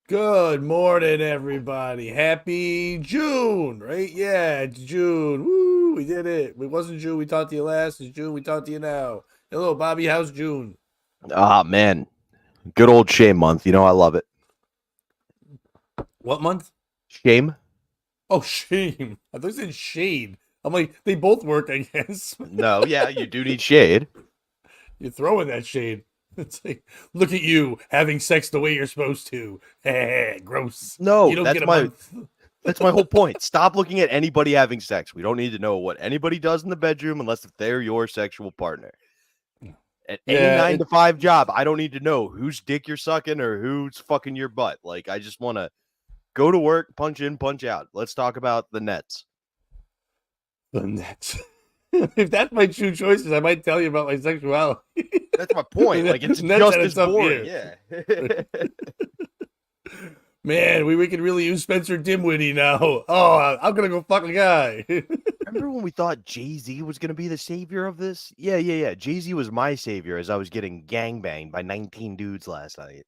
Good morning, everybody. Happy June, right? Yeah, it's June. Woo, we did it. It wasn't June. We talked to you last. It's June. We talked to you now. Hello, Bobby. How's June? Ah, man. Good old shame month. You know, I love it. What month? Shame? Oh, shame. I thought you said shade. I'm like, they both work, I guess. No, yeah, you do need shade. You're throwing that shade. It's like, look at you having sex the way you're supposed to. Gross. You No, don't that's get a my month. that's my whole point. Stop looking at anybody having sex. We don't need to know what anybody does in the bedroom unless if they're your sexual partner. At any Yeah, 9 to 5 job, I don't need to know whose dick you're sucking or who's fucking your butt. Like, I just want to go to work, punch in, punch out. Let's talk about the Nets. the Nets. If that's my true choices, I might tell you about my sexually. That's my point. Like, it's Nets just had a as tough boring. year. Yeah. Man, we could really use Spencer Dimwitty now. Oh, I'm gonna go fuck a guy. Remember when we thought Jay-Z was going to be the savior of this? Yeah. Jay-Z was my savior as I was getting gangbanged by 19 dudes last night.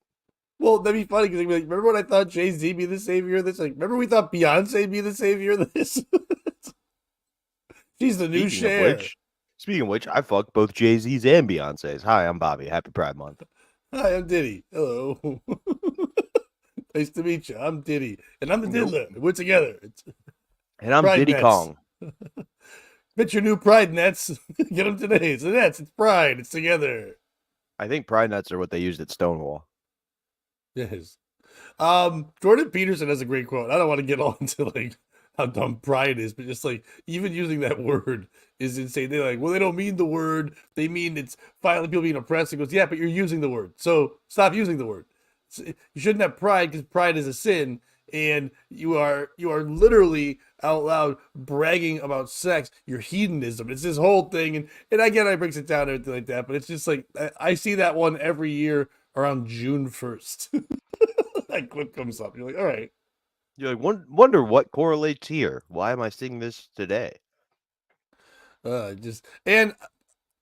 Well, that'd be funny because like, remember when I thought Jay Z be the savior of this? Like, remember we thought Beyonce be the savior of this? She's the new Speaking of Cher. which, speaking of which, I fucked both Jay-Z's and Beyonce's. Hi, I'm Bobby. Happy Pride Month. Hi, I'm Diddy. Hello. Nice to meet you. I'm Diddy, and I'm the Nope. Diddler. We're together. It's And I'm Pride Diddy Nets. Kong. Bet your new Pride Nets. Get them today. It's the Nets. It's Pride. It's together. I think Pride Nuts are what they used at Stonewall. Yes. Jordan Peterson has a great quote. I don't want to get all into like how dumb pride is, but just like even using that word is insane. They're like, well, they don't mean the word. They mean it's finally people being oppressed. He goes, yeah, but you're using the word. So stop using the word. You shouldn't have pride because pride is a sin, and you are literally out loud bragging about sex, your hedonism. It's this whole thing, and I get it, I breaks it down and everything like that, but it's just like I see that one every year around June 1st. That clip comes up. You're like, all right. You're like, wonder what correlates here. Why am I seeing this today? Just and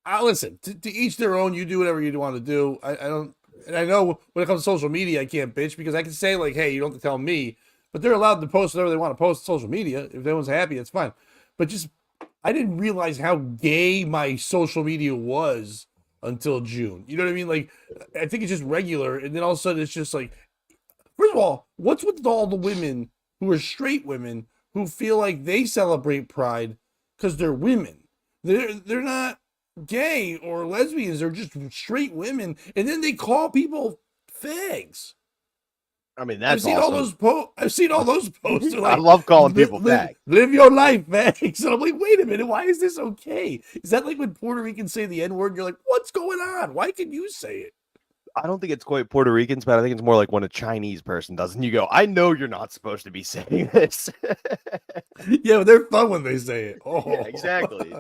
I listen to each their own. You do whatever you want to do. I don't, and I know when it comes to social media, I can't bitch because I can say like, hey, you don't have to tell me, but they're allowed to post whatever they want to post on social media. If everyone's happy, it's fine. But just I didn't realize how gay my social media was until June. You know what I mean? Like I think it's just regular, and then all of a sudden it's just like, first of all, what's with all the women who are straight women who feel like they celebrate Pride because they're women? They're not gay or lesbians. They're just straight women, and then they call people fags. I mean, I've that's seen all awesome. those posts. I've seen all those posts. They're I like, love calling people live, fag. live your life, fags. And I'm like, wait a minute, why is this okay? Is that like when Puerto Ricans say the N word? You're like, what's going on? Why can you say it? I don't think it's quite Puerto Ricans, but I think it's more like when a Chinese person does, and you go, "I know you're not supposed to be saying this." Yeah, but they're fun when they say it. Yeah, Oh, exactly.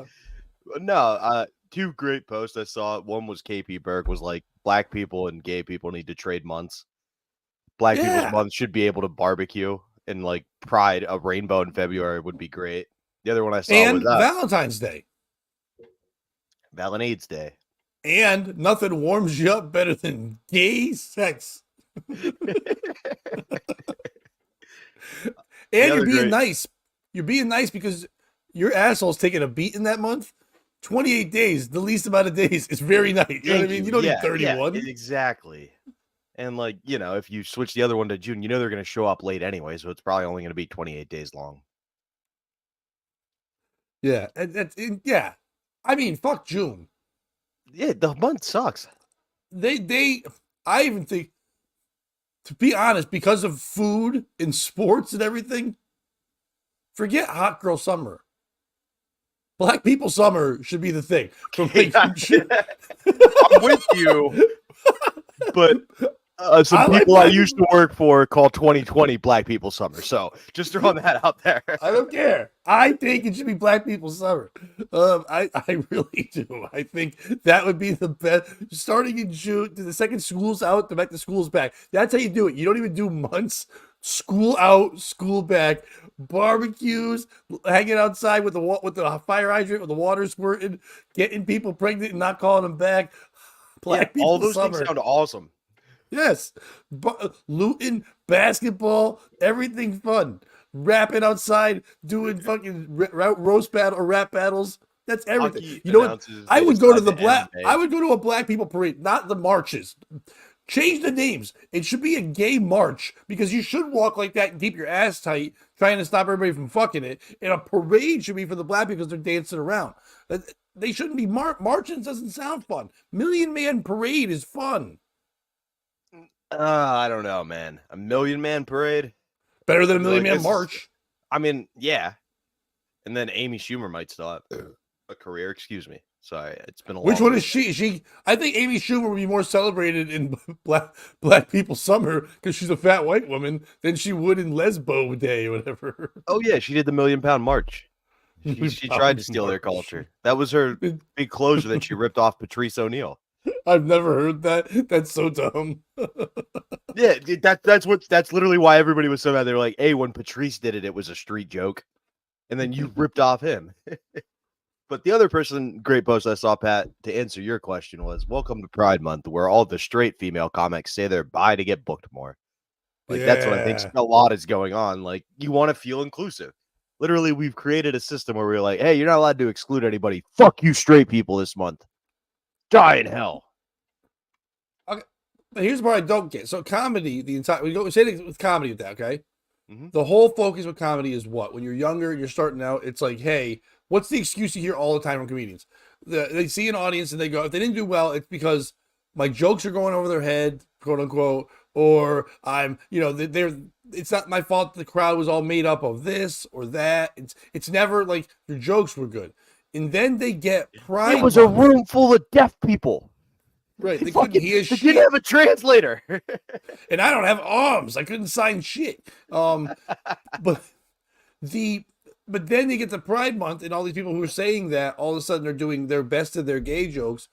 No, two great posts I saw. One was KP Burke was like, "Black people and gay people need to trade months. Black people's yeah. month should be able to barbecue, and like Pride, a rainbow in February would be great." The other one I saw was And Valentine's Day. Valentine's Day. And nothing warms you up better than gay sex. The And you're other being great, nice. You're being nice because your asshole's taking a beat in that month. 28 days, the least amount of days, is very nice. You know what I thank mean? you. You don't need Yeah, 31. exactly. And like, if you switch the other one to June, they're going to show up late anyway, so it's probably only going to be 28 days long. Yeah. Yeah. I mean, fuck June. Yeah, the month sucks. I even think, to be honest, because of food and sports and everything, forget hot girl summer. Black people summer should be the thing. From like, I'm with you, but some I like people I black used to work for call 2020 Black People Summer. So just throwing that out there. I don't care. I think it should be Black People Summer. I really do. I think that would be the best. Starting in June, the second school's out, the back to school's back. That's how you do it. You don't even do months. School out, school back, barbecues, hanging outside with the fire hydrant with the water squirting, getting people pregnant and not calling them back. Yeah, Black all People those things Summer. sound awesome. Yes, looting, basketball, everything fun. Rapping outside, doing fucking roast battle or rap battles. That's everything. Hockey You know what? announces I they would go to decide the to end black. the I day. would go to a black people parade, not the marches. Change the names. It should be a gay march because you should walk like that and keep your ass tight, trying to stop everybody from fucking it. And a parade should be for the black people because they're dancing around. They shouldn't be marching. Doesn't sound fun. Million Man Parade is fun. I don't know, man. A Million Man Parade? Better than I a feel Million like Man this is, March. I mean, yeah. And then Amy Schumer might still have a career. Excuse me. Sorry, it's been a Which long one is weekend. she? I think Amy Schumer would be more celebrated in Black People Summer because she's a fat white woman than she would in Lesbo Day or whatever. Oh yeah, she did the £1,000,000 March. She tried to steal their March. culture. That was her big closure that she ripped off Patrice O'Neill. I've never heard that. That's so dumb. Yeah, that's literally why everybody was so mad. They were like, "Hey, when Patrice did it, it was a street joke, and then you ripped off him." But the other great post I saw, Pat, to answer your question was, "Welcome to Pride Month, where all the straight female comics say they're bi to get booked more." Like that's what I think Yeah. a lot is going on. Like you want to feel inclusive. Literally, we've created a system where we're like, "Hey, you're not allowed to exclude anybody. Fuck you, straight people, this month. Die in hell." Okay. But here's what I don't get. So comedy, we say it with comedy with that, okay? Mhm. The whole focus with comedy is what? When you're younger, you're starting out, it's like, hey, what's the excuse you hear all the time from comedians? They see an audience and they go, if they didn't do well, it's because my jokes are going over their head, quote unquote, or I'm, they're it's not my fault the crowd was all made up of this or that. It's never like your jokes were good. And then they get It Pride was a Month. room full of deaf people. Right. They They couldn't fucking hear they didn't shit. have a translator. And I don't have arms. I couldn't sign shit. But the but then you get to Pride Month and all these people who are saying that all of a sudden are doing their best of their gay jokes,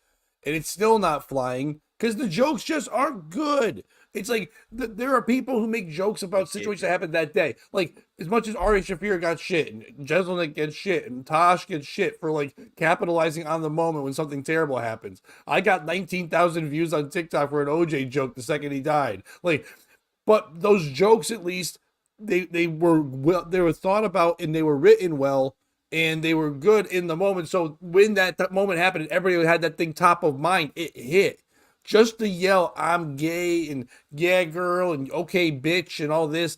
and it's still not flying because the jokes just aren't good. It's like there are people who make jokes about situations that happened that day. Like as much as Ari Shafir got shit and Jeselnik gets shit and Tosh gets shit for like capitalizing on the moment when something terrible happens. I got 19,000 views on TikTok for an OJ joke the second he died. Like, but those jokes at least they were thought about and they were written well and they were good in the moment. So when that moment happened and everybody had that thing top of mind, it hit. Just to yell, I'm gay and yeah, girl, and okay, bitch, and all this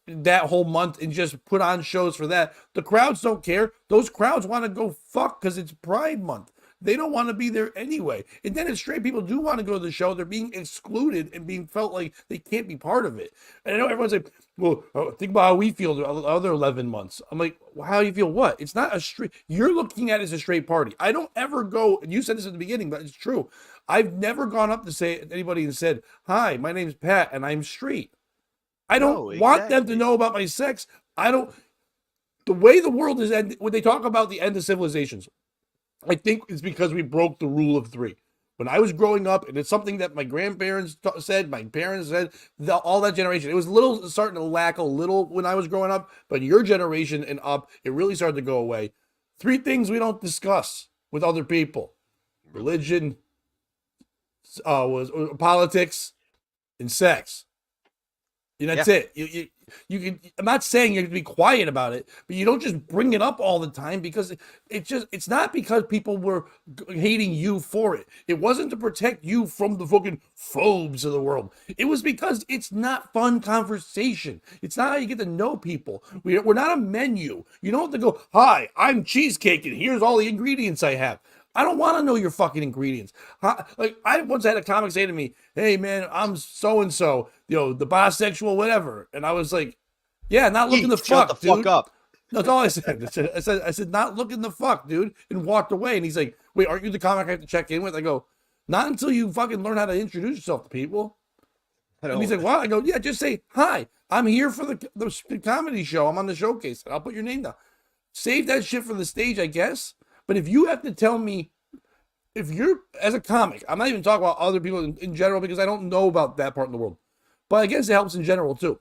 that whole month and just put on shows for that. The crowds don't care. Those crowds want to go fuck because it's Pride Month. They don't want to be there anyway. And then if straight people do want to go to the show, they're being excluded and being felt like they can't be part of it. And I know everyone's like, well, think about how we feel the other 11 months. I'm like, well, how do you feel what? It's not a straight, you're looking at it as a straight party. I don't ever go, and you said this at the beginning, but it's true. I've never gone up to say anybody and said, hi, my name's Pat and I'm straight. I don't No, want them to exactly. know about my sex. I don't, the way the world is ended, when they talk about the end of civilizations, I think it's because we broke the rule of three. When I was growing up, and it's something that my grandparents said, my parents said, all that generation, it was starting to lack a little when I was growing up, but your generation and up, it really started to go away. Three things we don't discuss with other people: religion, was politics, and sex. And Yeah. that's it. You can. I'm not saying you have to be quiet about it, but you don't just bring it up all the time because it's not because people were hating you for it. It wasn't to protect you from the fucking phobes of the world. It was because it's not fun conversation. It's not how you get to know people. We're not a menu. You don't have to go, hi, I'm cheesecake and here's all the ingredients I have. I don't want to know your fucking ingredients. Like I once had a comic say to me, "Hey man, I'm so and so, the bisexual, whatever," and I was like, "Yeah, not looking to Shut the fuck, fuck dude." up. That's all I said. I said, not looking the fuck, dude, and walked away. And he's like, "Wait, aren't you the comic I have to check in with?" I go, "Not until you fucking learn how to introduce yourself to people." I And he's don't. like, "What?" I go, "Yeah, just say hi. I'm here for the comedy show. I'm on the showcase. I'll put your name down. Save that shit for the stage, I guess. But if you have to tell me." If you're as a comic, I'm not even talking about other people in general because I don't know about that part of the world, but I guess it helps in general too.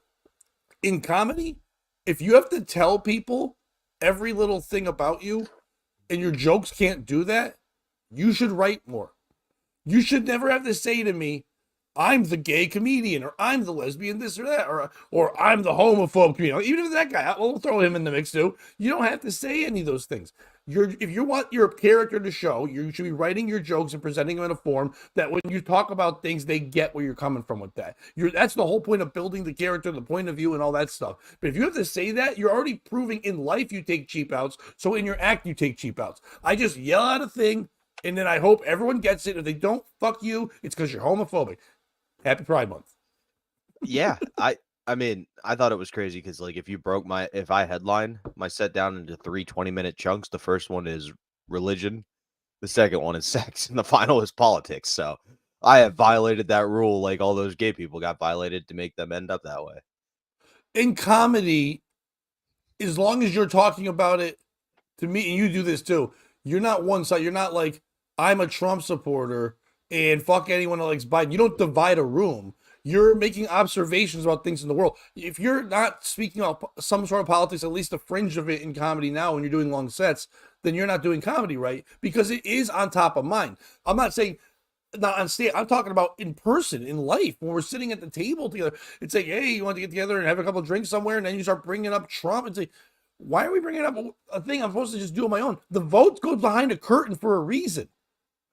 In comedy, if you have to tell people every little thing about you and your jokes can't do that, you should write more. You should never have to say to me, I'm the gay comedian, or I'm the lesbian this or that, or I'm the homophobe comedian. Even if it's that guy, we'll throw him in the mix too. You don't have to say any of those things. If you want your character to show, you should be writing your jokes and presenting them in a form that when you talk about things, they get where you're coming from with that. That's the whole point of building the character, the point of view, and all that stuff. But if you have to say that, you're already proving in life you take cheap outs. So in your act, you take cheap outs. I just yell out a thing, and then I hope everyone gets it. If they don't, fuck you. It's because you're homophobic. Happy Pride Month. Yeah, I mean, I thought it was crazy because like if I headline my set down into 3 20-minute chunks, the first one is religion, the second one is sex, and the final is politics. So I have violated that rule like all those gay people got violated to make them end up that way. In comedy, as long as you're talking about it, to me, and you do this too, you're not one side. You're not like, I'm a Trump supporter and fuck anyone that likes Biden. You don't divide a room. You're making observations about things in the world. If you're not speaking about some sort of politics, at least a fringe of it in comedy now, when you're doing long sets, then you're not doing comedy right, because it is on top of mind. I'm not saying not on stage. I'm talking about in person, in life, when we're sitting at the table together. It's like, hey, you want to get together and have a couple of drinks somewhere, and then you start bringing up Trump and say, why are we bringing up a thing I'm supposed to just do on my own? The vote goes behind a curtain for a reason.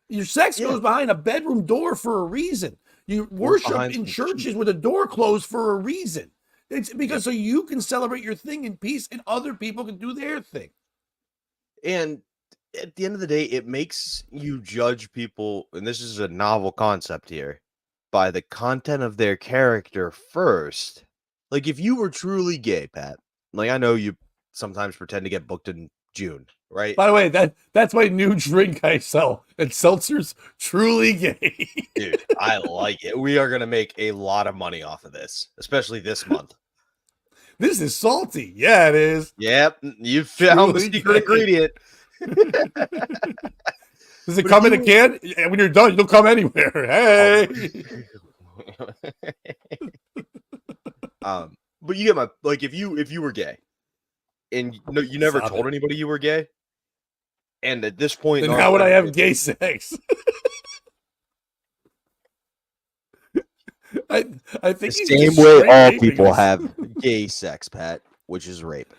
Your sex goes behind a bedroom door for a reason. You worship in churches with a door closed for a reason. It's because so you can celebrate your thing in peace and other people can do their thing. And at the end of the day, it makes you judge people, and this is a novel concept here, by the content of their character first. Like if you were truly gay, Pat, like I know you sometimes pretend to get booked in June, right? By the way, that's my new drink I sell. And seltzer's truly gay. Dude, I like it. We are going to make a lot of money off of this, especially this month. This is salty. Yeah, it is. Yep, you found the secret ingredient. Does it come in a can? And when you're done, you'll come anywhere. Hey. But you get my, like, if you were gay and you never told anybody you were gay, and at this point, then how would I have gay sex? I think the same way all people have gay sex, Pat, which is rape.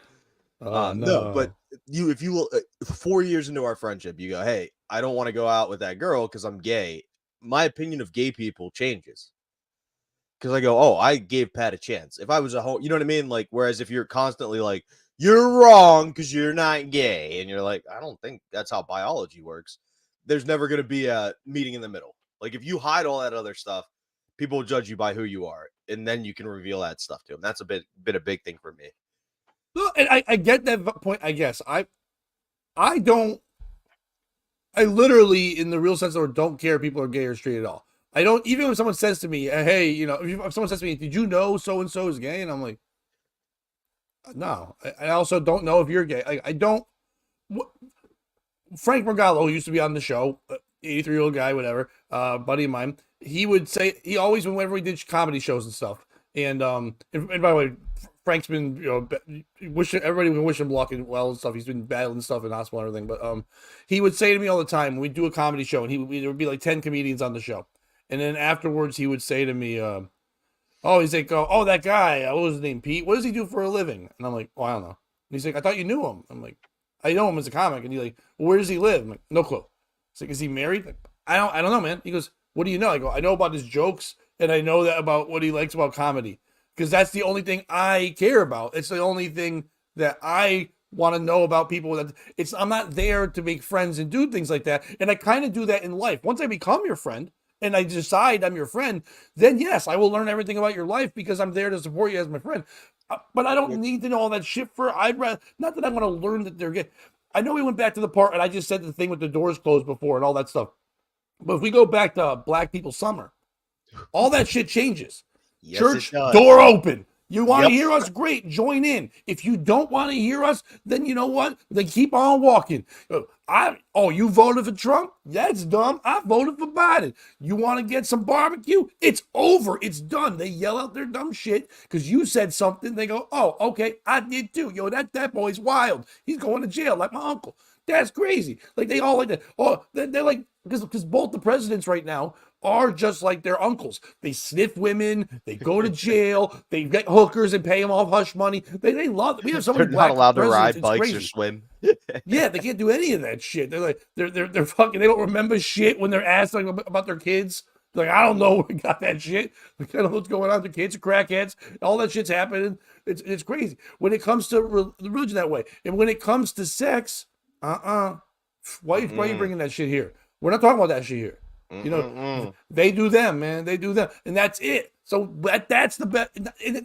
No, but if you 4 years into our friendship, you go, hey, I don't want to go out with that girl because I'm gay. My opinion of gay people changes. Because I go, oh, I gave Pat a chance. If I was a you know what I mean? Like, whereas if you're constantly like, you're wrong because you're not gay, and you're like, I don't think that's how biology works. There's never going to be a meeting in the middle. Like, if you hide all that other stuff, people will judge you by who you are, and then you can reveal that stuff to them. That's been a big thing for me. No, and I get that point. I guess I literally, in the real sense, of don't care if people are gay or straight at all. I don't, even when someone says to me, hey, if someone says to me, did you know so-and-so is gay? And I'm like, no. I also don't know if you're gay. I don't. Frank Morgallo, who used to be on the show, 83-year-old guy, whatever, buddy of mine, he would say, he always, whenever we did comedy shows and stuff, and by the way, Frank's been, everybody would wish him luck and well and stuff. He's been battling stuff in hospital and everything, but he would say to me all the time, when we do a comedy show, and there would be like 10 comedians on the show. And then afterwards, he would say to me, he's like, oh, that guy, what was his name, Pete? What does he do for a living? And I'm like, oh, I don't know. And he's like, I thought you knew him. I'm like, I know him as a comic. And he's like, well, where does he live? I'm like, no clue. He's like, is he married? Like, I don't know, man. He goes, what do you know? I go, I know about his jokes, and I know that about what he likes about comedy. Because that's the only thing I care about. It's the only thing that I want to know about people. I'm not there to make friends and do things like that. And I kind of do that in life. Once I become your friend, and I decide I'm your friend, then yes, I will learn everything about your life because I'm there to support you as my friend. But I don't need to know all that shit I'd rather, not that I want to learn that they're gay. I know we went back to the part and I just said the thing with the doors closed before and all that stuff. But if we go back to Black People Summer, all that shit changes. Yes, church, door open. You want to hear us? Great. Join in. If you don't want to hear us, then you know what? Then keep on walking. You voted for Trump? That's dumb. I voted for Biden. You want to get some barbecue? It's over. It's done. They yell out their dumb shit because you said something. They go, oh, okay, I did too. That boy's wild. He's going to jail like my uncle. That's crazy. Like they all like that. Oh, they're like, because both the presidents right now are just like their uncles. They sniff women, they go to jail, they get hookers and pay them off hush money. They love. We have so many They're not black allowed to presidents. ride It's bikes or crazy. swim. Yeah, they can't do any of that shit. They're like they're fucking. They don't remember shit when they're asked like about their kids. They're like, I don't know, we got that shit. I don't know what's going on. The kids are crackheads. All that shit's happening. It's crazy when it comes to religion that way, and when it comes to sex, why are you bringing that shit here? We're not talking about that shit here. You know, they do them, man. They do them, and that's it. So that's the best.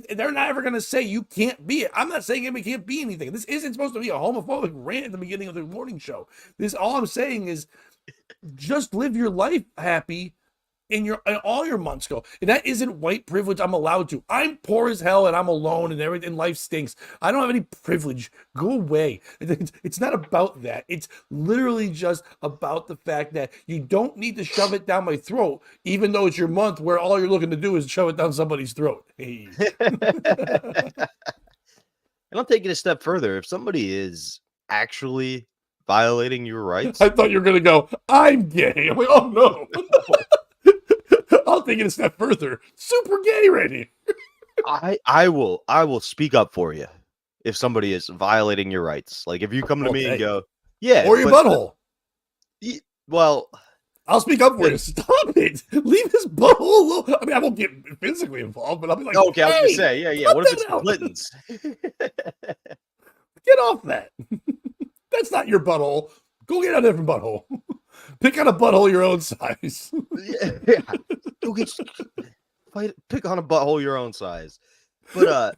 They're not ever gonna say you can't be it. I'm not saying anybody can't be anything. This isn't supposed to be a homophobic rant at the beginning of the morning show. This all I'm saying is just live your life happy in all your months go. And that isn't white privilege. I'm allowed to. I'm poor as hell and I'm alone and everything. Life stinks. I don't have any privilege. Go away. It's not about that. It's literally just about the fact that you don't need to shove it down my throat, even though it's your month where all you're looking to do is shove it down somebody's throat. Hey. And I'll take it a step further. If somebody is actually violating your rights, I thought you were gonna go, I'm gay. I'm like, oh no. I'll take it a step further. Super gay right here. I will speak up for you if somebody is violating your rights. Like if you come to me and go, yeah, or your butthole. Well, I'll speak up for you. Stop it. Leave his butthole alone. I mean, I won't get physically involved, but I'll be like, okay, I was gonna hey, say, yeah. What if it's out. Clintons? Get off that. That's not your butthole. Go get a different butthole. Pick on a butthole your own size. Yeah. Go pick on a butthole your own size. But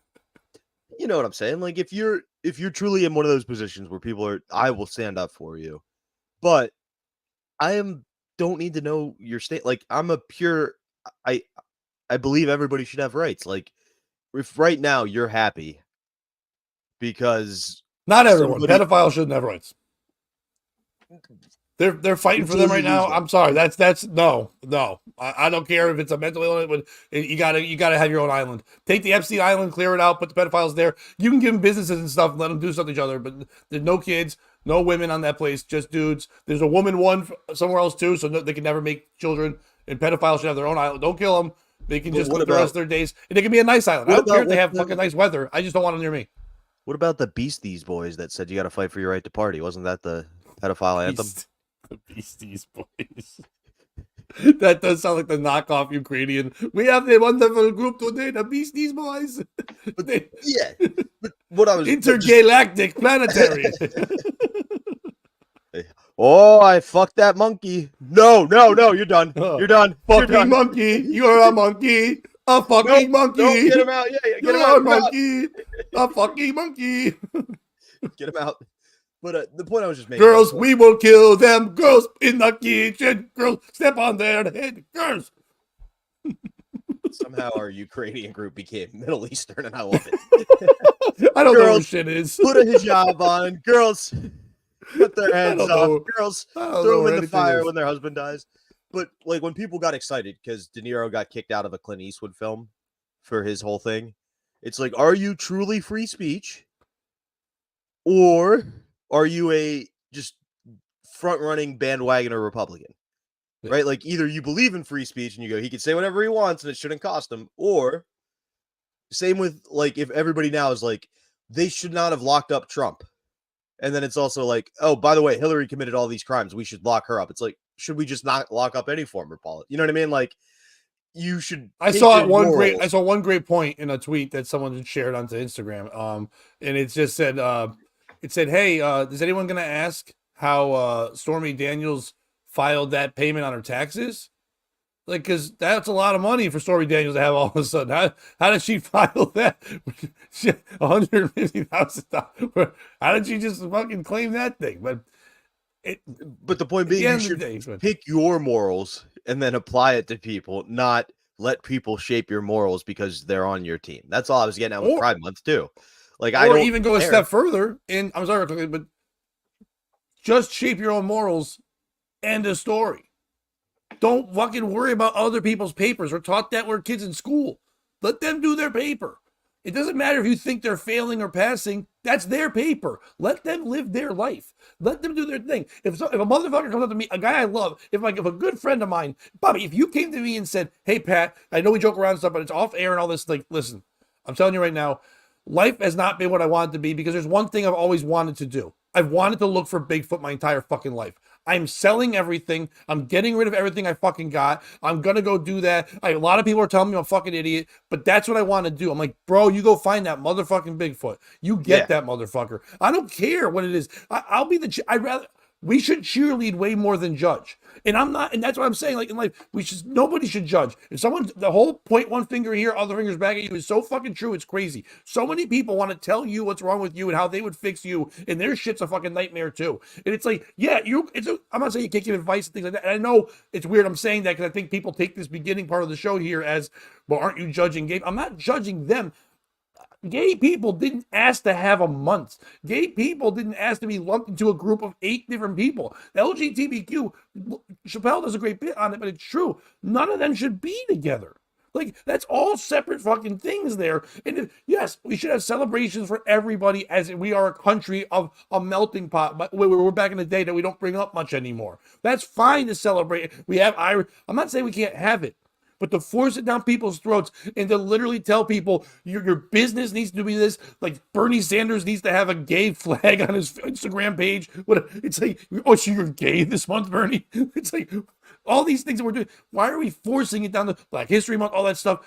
you know what I'm saying? Like if you're truly in one of those positions where people are, I will stand up for you. But don't need to know your state. Like I'm a pure I believe everybody should have rights. Like if right now you're happy because not everyone. Pedophiles shouldn't have rights. They're fighting for them right now. I'm sorry. That's no. I don't care if it's a mental illness. You gotta have your own island. Take the Epstein Island, clear it out, put the pedophiles there. You can give them businesses and stuff, and let them do stuff to each other. But there's no kids, no women on that place, just dudes. There's a woman one somewhere else too, so they can never make children. And pedophiles should have their own island. Don't kill them. They can just live the rest of their days, and it can be a nice island. I don't care if they have fucking nice weather. I just don't want them near me. What about the Beasties Boys that said you got to fight for your right to party? Wasn't that the pedophile anthem? The Beasties Boys. That does sound like the knockoff Ukrainian. We have a wonderful group today, the Beasties Boys. But but what I was intergalactic planetary. Oh, I fucked that monkey. No, you're done. You're done. Fucking monkey. You're a monkey. A fucking monkey. No, get him out. Yeah, get him out. Monkey. A fucking monkey. Get him out. But the point I was just making. Girls, we will kill them. Girls in the kitchen. Girls, step on their head. Girls. Somehow our Ukrainian group became Middle Eastern, and I love it. I don't know what shit is. Put a hijab on. Girls, put their hands off. Girls, throw them in the fire when their husband dies. But like when people got excited because De Niro got kicked out of a Clint Eastwood film for his whole thing, it's like, are you truly free speech? Or are you a just front-running bandwagoner Republican? Yeah. Right? Like either you believe in free speech and you go, he can say whatever he wants and it shouldn't cost him. Or same with like if everybody now is like, they should not have locked up Trump. And then it's also like, oh, by the way, Hillary committed all these crimes. We should lock her up. It's like, should we just not lock up any former politician? You know what I mean? Like you should. I saw one great point in a tweet that someone shared onto Instagram. And it just said, hey, is anyone going to ask how Stormy Daniels filed that payment on her taxes? Like, because that's a lot of money for Stormy Daniels to have all of a sudden. How did she file that? $150,000. How did she just fucking claim that thing? But the point being, you should pick your morals and then apply it to people, not let people shape your morals because they're on your team. That's all I was getting at with Pride Month too. Like, I don't even go a step further. And I'm sorry, but just shape your own morals. End of story. Don't fucking worry about other people's papers. We're taught that we're kids in school. Let them do their paper. It doesn't matter if you think they're failing or passing. That's their paper. Let them live their life. Let them do their thing. If a motherfucker comes up to me, a guy I love, if a good friend of mine, Bobby, if you came to me and said, "Hey Pat, I know we joke around and stuff, but it's off air and all this," like, listen, I'm telling you right now, life has not been what I wanted to be because there's one thing I've always wanted to do. I've wanted to look for Bigfoot my entire fucking life. I'm selling everything. I'm getting rid of everything I fucking got. I'm gonna go do that. A lot of people are telling me I'm a fucking idiot, but that's what I want to do. I'm like, bro, you go find that motherfucking Bigfoot. You get that motherfucker. I don't care what it is. I'll be the. I'd rather. We should cheerlead way more than judge. And I'm not, and that's what I'm saying. Like in life, nobody should judge. If someone, the whole point one finger here, other fingers back at you is so fucking true. It's crazy. So many people want to tell you what's wrong with you and how they would fix you, and their shit's a fucking nightmare too. And it's like, yeah, I'm not saying you can't give advice and things like that. And I know it's weird. I'm saying that because I think people take this beginning part of the show here as, well, aren't you judging gay? I'm not judging them. Gay people didn't ask to have a month. Gay people didn't ask to be lumped into a group of 8 different people. The LGBTQ, Chappelle does a great bit on it, but it's true. None of them should be together. Like, that's all separate fucking things there. And yes, we should have celebrations for everybody as we are a country of a melting pot. But we're back in the day that we don't bring up much anymore. That's fine to celebrate. We have Irish. I'm not saying we can't have it. But to force it down people's throats and to literally tell people your business needs to be this, like Bernie Sanders needs to have a gay flag on his Instagram page. It's like, oh, so you're gay this month, Bernie? It's like all these things that we're doing. Why are we forcing it down the Black History Month, all that stuff?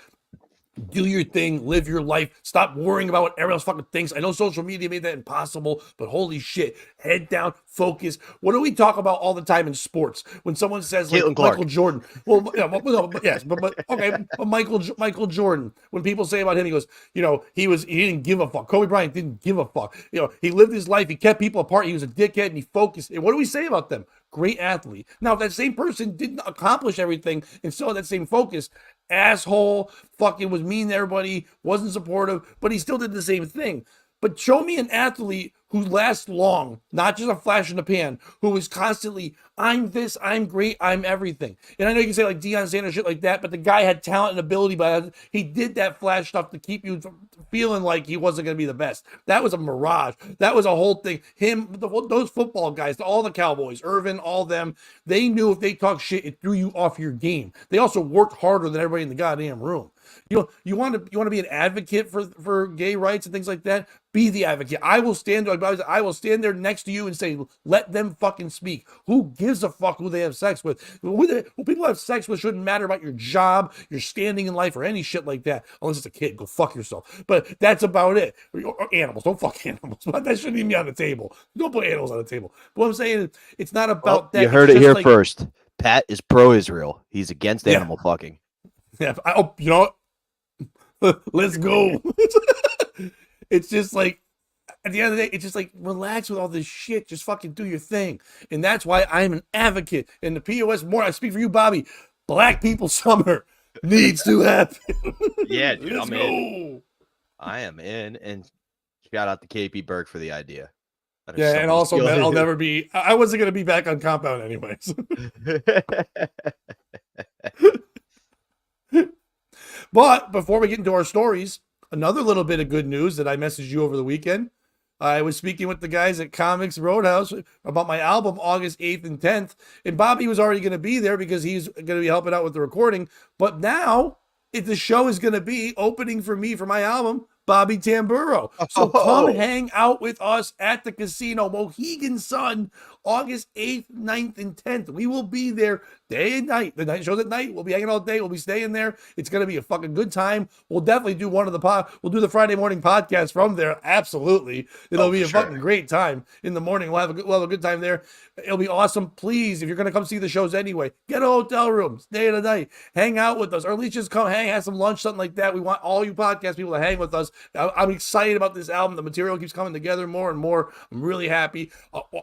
Do your thing, live your life. Stop worrying about what everyone else fucking thinks. I know social media made that impossible, but holy shit, head down, focus. What do we talk about all the time in sports? When someone says like Michael Jordan, well, yeah, yes, but okay, but Michael Jordan. When people say about him, he goes, he didn't give a fuck. Kobe Bryant didn't give a fuck. He lived his life. He kept people apart. He was a dickhead, and he focused. And what do we say about them? Great athlete. Now, if that same person didn't accomplish everything and still had that same focus, asshole, fucking was mean to everybody, wasn't supportive, but he still did the same thing. But show me an athlete who lasts long, not just a flash in the pan, who is constantly, I'm this, I'm great, I'm everything. And I know you can say like Deion Sanders, shit like that, but the guy had talent and ability, but he did that flash stuff to keep you feeling like he wasn't going to be the best. That was a mirage. That was a whole thing. Those football guys, all the Cowboys, Irvin, all them, they knew if they talk shit, it threw you off your game. They also worked harder than everybody in the goddamn room. You want to be an advocate for gay rights and things like that. Be the advocate. I will stand there next to you and say, let them fucking speak. Who gives a fuck who they have sex with? Who people have sex with shouldn't matter about your job, your standing in life, or any shit like that. Unless it's a kid, go fuck yourself. But that's about it. Or animals, don't fuck animals. But that shouldn't even be on the table. Don't put animals on the table. But what I'm saying, it's not about that. You heard it here first. Pat is pro-Israel. He's against animal fucking. Yeah, let's go. It's just like, at the end of the day, it's just like, relax with all this shit. Just fucking do your thing. And that's why I'm an advocate. And the POS more, I speak for you, Bobby. Black people summer needs to happen. Yeah, dude, I'm in. I am in. And shout out to KP Burke for the idea. Yeah, and also, man, I wasn't going to be back on compound anyways. But before we get into our stories, another little bit of good news that I messaged you over the weekend. I was speaking with the guys at Comics Roadhouse about my album August 8th and 10th. And Bobby was already going to be there because he's going to be helping out with the recording. But now, if the show is going to be opening for me for my album, Bobby Tamburo. So come hang out with us at the casino, Mohegan Sun, August 8th, 9th, and 10th. We will be there day and night. The night show's at night. We'll be hanging all day. We'll be staying there. It's going to be a fucking good time. We'll definitely do we'll do the Friday morning podcast from there. Absolutely. It'll be a fucking great time in the morning. We'll have a good time there. It'll be awesome. Please, if you're going to come see the shows anyway, get a hotel room, stay the night, hang out with us, or at least just come hang, have some lunch, something like that. We want all you podcast people to hang with us. I'm excited about this album. The material keeps coming together more and more. I'm really happy.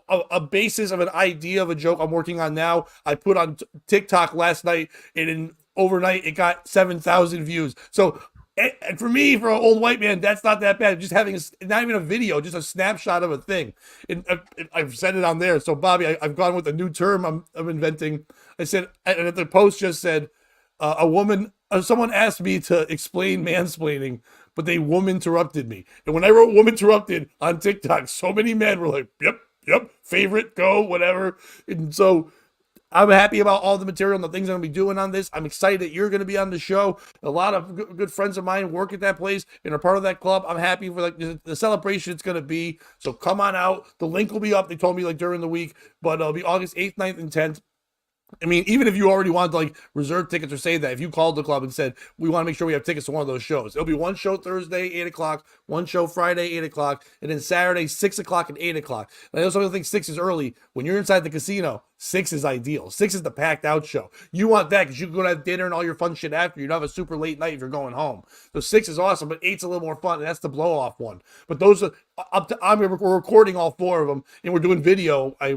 A basis of an idea of a joke I'm working on now, I put on TikTok last night, and overnight it got 7,000 views. So, and for me, for an old white man, that's not that bad. Just having not even a video, just a snapshot of a thing. And I've said it on there. So, Bobby, I've gone with a new term I'm inventing. I said, and the post just said, a woman someone asked me to explain mansplaining, but they woman interrupted me. And when I wrote woman interrupted on TikTok, so many men were like, yep, favorite, go, whatever. And so I'm happy about all the material and the things I'm going to be doing on this. I'm excited that you're going to be on the show. A lot of good friends of mine work at that place and are part of that club. I'm happy for like the celebration it's going to be. So come on out. The link will be up. They told me like during the week, but it'll be August 8th, 9th, and 10th. I mean, even if you already want to like reserve tickets or say that, if you called the club and said, we want to make sure we have tickets to one of those shows, it'll be one show Thursday, 8 o'clock, one show Friday, 8 o'clock, and then Saturday, 6 o'clock and 8 o'clock. And I know some people think 6 is early. When you're inside the casino, 6 is ideal. 6 is the packed out show. You want that because you can go to have dinner and all your fun shit after. You don't have a super late night if you're going home. So 6 is awesome, but 8's a little more fun, and that's the blow off one. But those are up to, we're recording all 4 of them, and we're doing video. I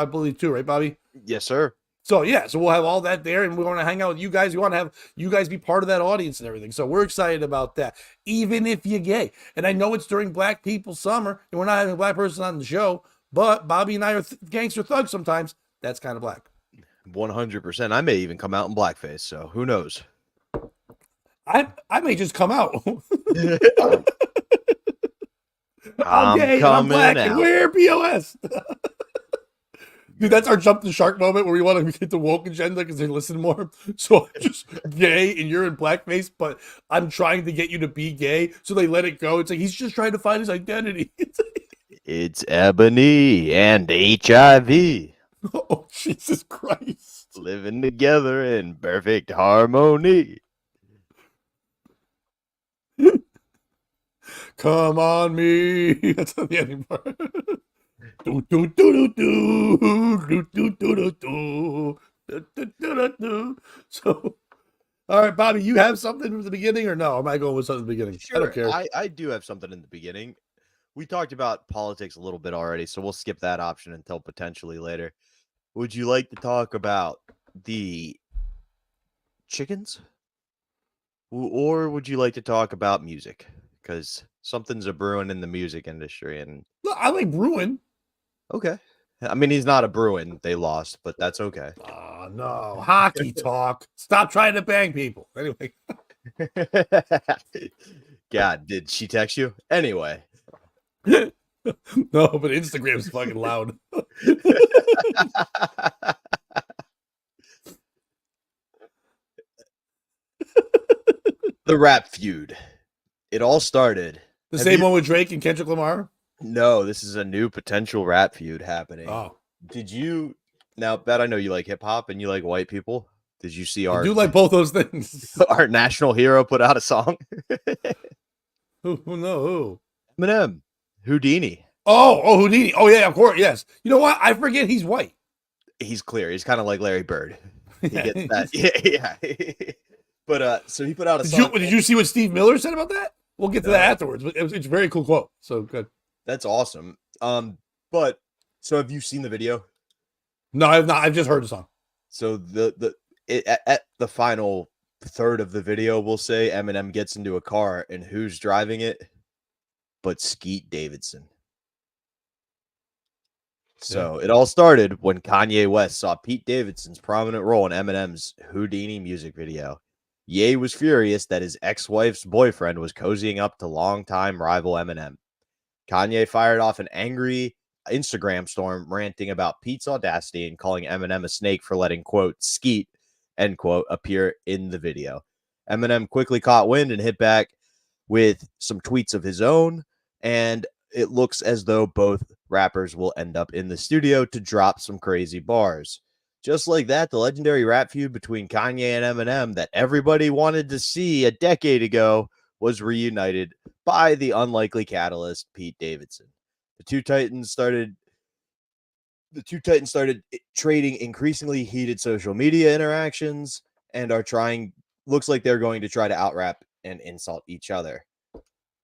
believe too, right, Bobby? Yes, sir. So yeah, so we'll have all that there, and we want to hang out with you guys. We want to have you guys be part of that audience and everything. So we're excited about that, even if you're gay. And I know it's during Black People Summer, and we're not having a black person on the show, but Bobby and I are gangster thugs sometimes. That's kind of black. 100%. I may even come out in blackface, so who knows? I may just come out. I'm gay, coming I'm black, out. and we're POS. Dude, that's our jump the shark moment where we want to get the woke agenda because they listen more. So I'm just gay and you're in blackface, but I'm trying to get you to be gay. So they let it go. It's like he's just trying to find his identity. It's Ebony and HIV Oh, Jesus Christ. living together in perfect harmony. Come on me. That's not the ending part. Do, do, do, do, do, do, do, do, do, do, do, do, do. So, all right, Bobby, you have something from the beginning or no? Am I going with something at the beginning? Sure, I don't care. I do have something in the beginning. We talked about politics a little bit already, so we'll skip that option until potentially later. Would you like to talk about the chickens? Or would you like to talk about music? Because something's a brewing in the music industry. And Look, I like Bruin. okay. I mean, he's not a Bruin. They lost, but that's okay. Oh, no. Hockey talk. Stop trying to bang people. Anyway. God, did she text you? Anyway. No, but Instagram's fucking loud. The rap feud. It all started. The same one with Drake and Kendrick Lamar? No, this is a new potential rap feud happening. Oh. Did you now, Bet, I know you like hip hop and you like white people. Did you see I do like both those things. our national hero put out a song? Who no? Eminem, Houdini. Oh, Houdini. Oh, yeah, of course. Yes. You know what? I forget he's white. He's clear. He's kind of like Larry Bird. He gets that. Yeah. But so he put out a song. Did you see what Steve Miller said about that? We'll get to that afterwards. But it's a very cool quote. So good. That's awesome. But so have you seen the video? No, I've not. I've just heard the song. So at the final third of the video, we'll say Eminem gets into a car, and who's driving it? But Skeet Davidson. So it all started when Kanye West saw Pete Davidson's prominent role in Eminem's Houdini music video. Ye was furious that his ex-wife's boyfriend was cozying up to longtime rival Eminem. Kanye fired off an angry Instagram storm ranting about Pete's audacity and calling Eminem a snake for letting, quote, Skeet, end quote, appear in the video. Eminem quickly caught wind and hit back with some tweets of his own, and it looks as though both rappers will end up in the studio to drop some crazy bars. Just like that, the legendary rap feud between Kanye and Eminem that everybody wanted to see a decade ago was reunited by the unlikely catalyst, Pete Davidson. The two titans started trading increasingly heated social media interactions and looks like they're going to try to out-rap and insult each other.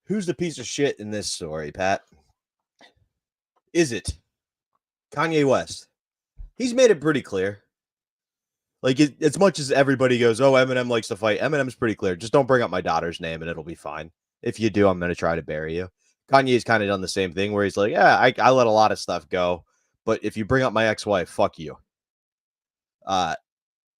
Who's the piece of shit in this story, Pat? Is it Kanye West? He's made it pretty clear. Like, as much as everybody goes, oh, Eminem likes to fight, Eminem's pretty clear. Just don't bring up my daughter's name and it'll be fine. If you do, I'm going to try to bury you. Kanye's kind of done the same thing where he's like, yeah, I let a lot of stuff go. But if you bring up my ex-wife, fuck you.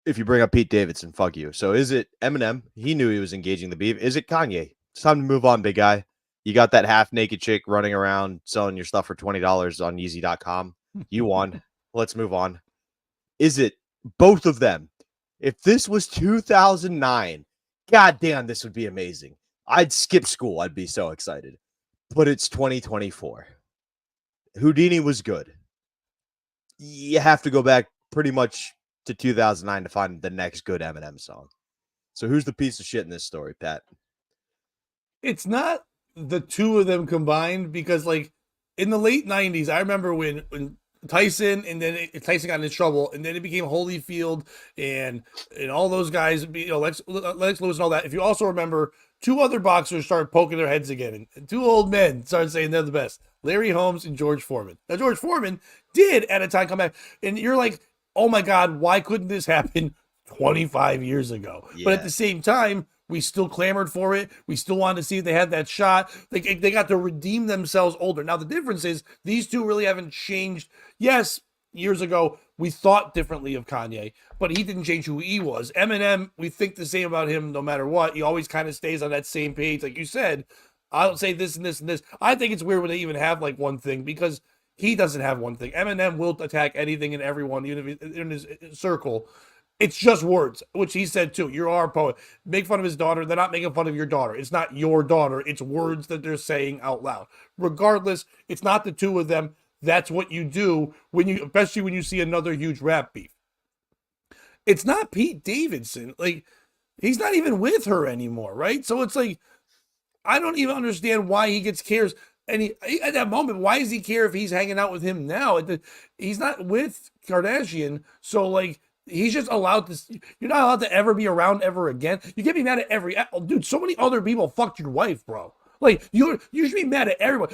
if you bring up Pete Davidson, fuck you. So is it Eminem? He knew he was engaging the beef. Is it Kanye? It's time to move on, big guy. You got that half naked chick running around selling your stuff for $20 on Yeezy.com. You won. Let's move on. Is it both of them? If this was 2009, goddamn, this would be amazing. I'd skip school. I'd be so excited. But it's 2024. Houdini was good. You have to go back pretty much to 2009 to find the next good Eminem song. So who's the piece of shit in this story, Pat? It's not the two of them combined, because like in the late 90s, I remember when Tyson, and then Tyson got into trouble, and then it became Holyfield and all those guys, Lex Lewis and all that. If you also remember, two other boxers started poking their heads again, and two old men started saying they're the best: Larry Holmes and George Foreman. Now George Foreman did at a time come back, and you're like, oh my God, why couldn't this happen 25 years ago? Yeah. But at the same time, we still clamored for it. We still wanted to see if they had that shot. They got to redeem themselves older. Now, the difference is these two really haven't changed. Yes, years ago, we thought differently of Kanye, but he didn't change who he was. Eminem, we think the same about him no matter what. He always kind of stays on that same page. Like you said, I'll say this and this and this. I think it's weird when they even have like one thing, because he doesn't have one thing. Eminem will attack anything and everyone, even if in his circle. It's just words, which he said too. You're our poet. Make fun of his daughter. They're not making fun of your daughter. It's not your daughter. It's words that they're saying out loud. Regardless, it's not the two of them. That's what you do especially when you see another huge rap beef. It's not Pete Davidson. Like, he's not even with her anymore, right? So it's like, I don't even understand why he cares. And at that moment, why does he care if he's hanging out with him now? He's not with Kardashian, so like, he's just allowed to. You're not allowed to ever be around ever again. You can't be mad at every dude. So many other people fucked your wife, bro. Like, you should be mad at everyone.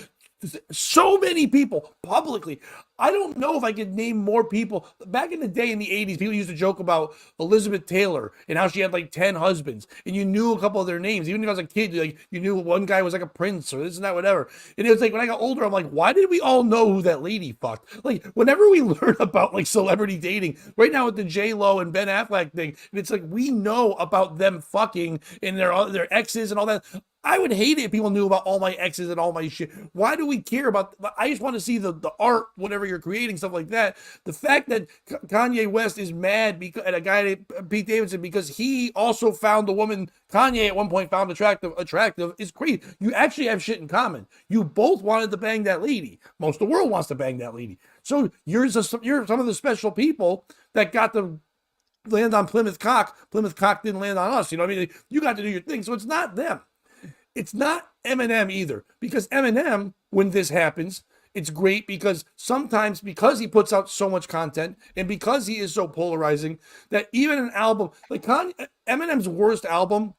So many people publicly. I don't know if I could name more people. Back in the day in the 80s, people used to joke about Elizabeth Taylor and how she had like 10 husbands, and you knew a couple of their names. Even if I was a kid, like, you knew one guy was like a prince or this and that, whatever. And it was like, when I got older, I'm like, why did we all know who that lady fucked? Like, whenever we learn about like celebrity dating, right now with the J-Lo and Ben Affleck thing, and it's like, we know about them fucking and their exes and all that. I would hate it if people knew about all my exes and all my shit. Why do we care about? I just want to see the art, whatever you're creating, stuff like that. The fact that Kanye West is mad at a guy named Pete Davidson because he also found the woman Kanye at one point found attractive is crazy. You actually have shit in common. You both wanted to bang that lady. Most of the world wants to bang that lady. So you're some of the special people that got to land on Plymouth Cock. Plymouth Cock didn't land on us. You know what I mean? You got to do your thing. So it's not them. It's not Eminem either, because Eminem, when this happens, it's great because sometimes, because he puts out so much content and because he is so polarizing, that even an album like Eminem's worst album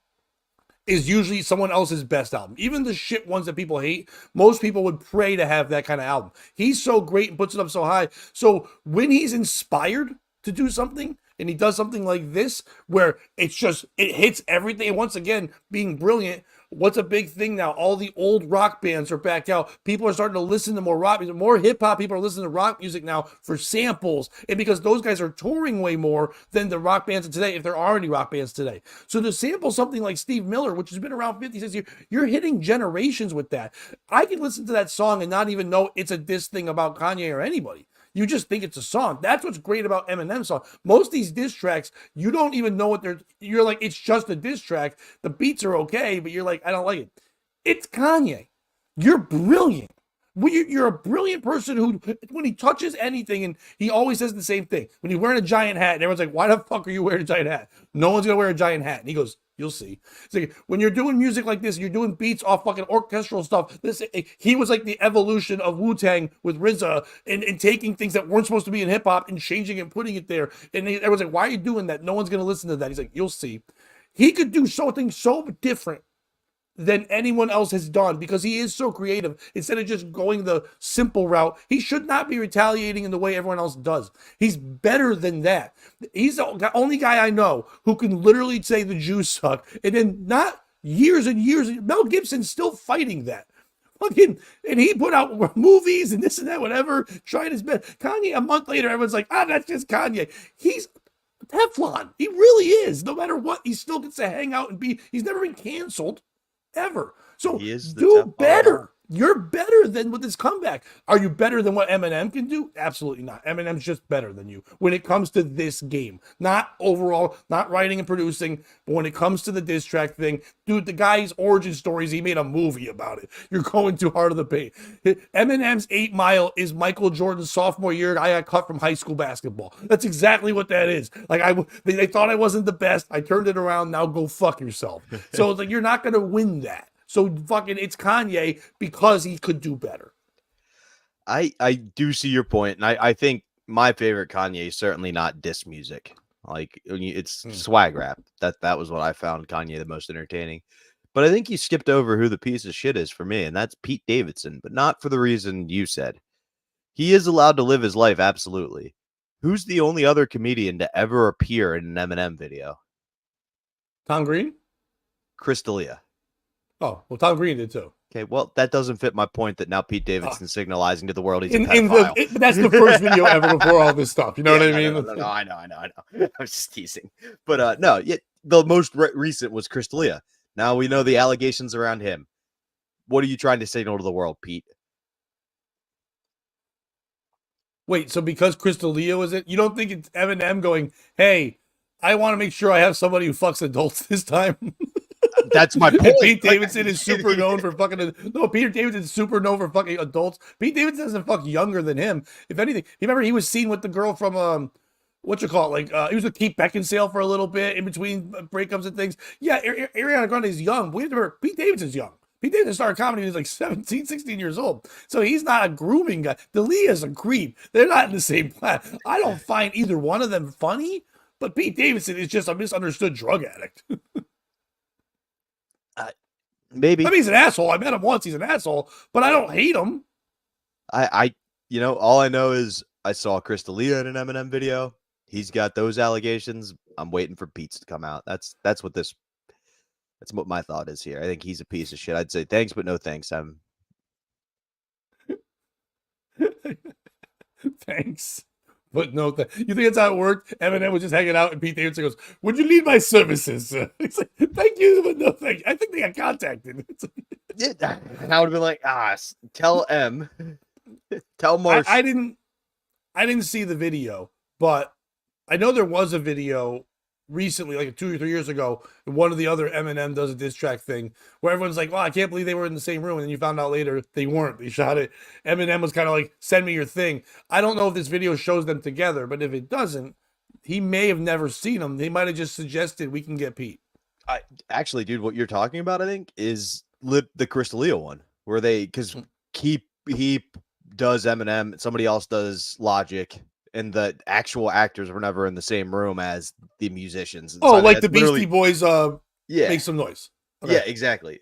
is usually someone else's best album. Even the shit ones that people hate, most people would pray to have that kind of album. He's so great and puts it up so high. So when he's inspired to do something, and he does something like this, where it hits everything, and once again, being brilliant. What's a big thing now? All the old rock bands are back out. People are starting to listen to more rock music. More hip-hop people are listening to rock music now for samples. And because those guys are touring way more than the rock bands of today, if there are any rock bands today. So to sample something like Steve Miller, which has been around 56 years, you're hitting generations with that. I can listen to that song and not even know it's a diss thing about Kanye or anybody. You just think it's a song. That's what's great about Eminem's song. Most of these diss tracks, you don't even know what you're like, it's just a diss track. The beats are okay, but you're like, I don't like it. It's Kanye. You're brilliant. You're a brilliant person who, when he touches anything, and he always says the same thing. When you're wearing a giant hat, and everyone's like, why the fuck are you wearing a giant hat? No one's going to wear a giant hat. And he goes, you'll see. It's like, when you're doing music like this, you're doing beats off fucking orchestral stuff. He was like the evolution of Wu-Tang with RZA and taking things that weren't supposed to be in hip-hop and changing it and putting it there. And everyone's like, why are you doing that? No one's going to listen to that. He's like, you'll see. He could do something so different than anyone else has done because he is so creative. Instead of just going the simple route, he should not be retaliating in the way everyone else does. He's better than that. He's the only guy I know who can literally say the Jews suck, and then not years and years. Mel Gibson's still fighting that. Fucking, and he put out movies and this and that, whatever, trying his best. Kanye, a month later, everyone's like, that's just Kanye. Teflon. He really is. No matter what, he still gets to hang out and be. He's never been canceled ever. So He is the do Teflon guy. better. You're better than with this comeback. Are you better than what Eminem can do? Absolutely not. Eminem's just better than you when it comes to this game. Not overall, not writing and producing, but when it comes to the diss track thing, dude, the guy's origin stories, he made a movie about it. You're going too hard to the paint. Eminem's 8 Mile is Michael Jordan's sophomore year. I got cut from high school basketball. That's exactly what that is. Like they thought I wasn't the best. I turned it around. Now go fuck yourself. So it's like you're not going to win that. So fucking it's Kanye because he could do better. I do see your point, and I think my favorite Kanye is certainly not diss music. Like it's swag rap. That was what I found Kanye the most entertaining. But I think you skipped over who the piece of shit is for me, and that's Pete Davidson, but not for the reason you said. He is allowed to live his life, absolutely. Who's the only other comedian to ever appear in an Eminem video? Tom Green? Chris D'Elia. Oh, well, Tom Green did too. Okay, well, that doesn't fit my point that now Pete Davidson's signalizing to the world he's a In pedophile. but that's the first video ever before all this stuff. You know what I mean? No, I know. I was just teasing. But no, the most recent was Chris D'Elia. Now we know the allegations around him. What are you trying to signal to the world, Pete? Wait, so because Chris D'Elia was it, you don't think it's Eminem going, hey, I want to make sure I have somebody who fucks adults this time? That's my point. Pete Davidson is super known for fucking. No, Peter Davidson's super known for fucking adults. Pete Davidson doesn't fuck younger than him. If anything, you remember he was seen with the girl from what you call it? Like he was with Keith Beckinsale for a little bit in between breakups and things. Yeah, Ariana Grande is young. But we have to remember Pete Davidson's young. Pete Davidson started comedy when he was like 17, 16 years old. So he's not a grooming guy. D'Elia's a creep. They're not in the same class. I don't find either one of them funny, but Pete Davidson is just a misunderstood drug addict. Maybe. I mean, he's an asshole. I met him once. He's an asshole, but I don't hate him. All I know is I saw Chris D'Elia in an Eminem video. He's got those allegations. I'm waiting for Pete's to come out. That's what my thought is here. I think he's a piece of shit. I'd say thanks, but no thanks. Thanks. But no, you think that's how it worked? Eminem was just hanging out, and Pete Davidson goes, "Would you need my services?" He's like, "Thank you, but no thank you." I think they got contacted. I would have been like, tell M, tell Marsh. I didn't see the video, but I know there was a video recently, like 2 or 3 years ago, and one of the other Eminem does a diss track thing where everyone's like, "Wow, I can't believe they were in the same room," and then you found out later they weren't. They shot it. Eminem was kind of like, "Send me your thing." I don't know if this video shows them together, but if it doesn't, he may have never seen them. They might have just suggested we can get Pete. Actually, dude, what you're talking about, I think, is the Chris D'Elia one, where because he does Eminem, somebody else does Logic, and the actual actors were never in the same room as the musicians. Oh, like the Beastie Boys yeah, make some noise. Okay. Yeah, exactly.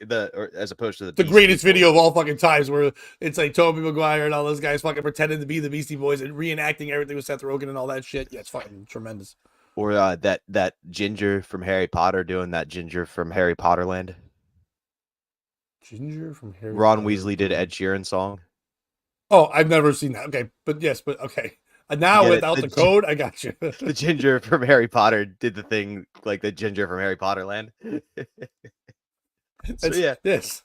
As opposed to the greatest video of all fucking times, where it's like Tobey Maguire and all those guys fucking pretending to be the Beastie Boys and reenacting everything with Seth Rogen and all that shit. Yeah, it's fucking tremendous. Or that Ginger from Harry Potter doing that Ginger from Harry Potter Land. Ginger from Harry Ron Potter. Weasley did Ed Sheeran song. Oh, I've never seen that. Okay, but okay. And now without the code, I got you. The Ginger from Harry Potter did the thing like the Ginger from Harry Potter Land. So yeah, yes.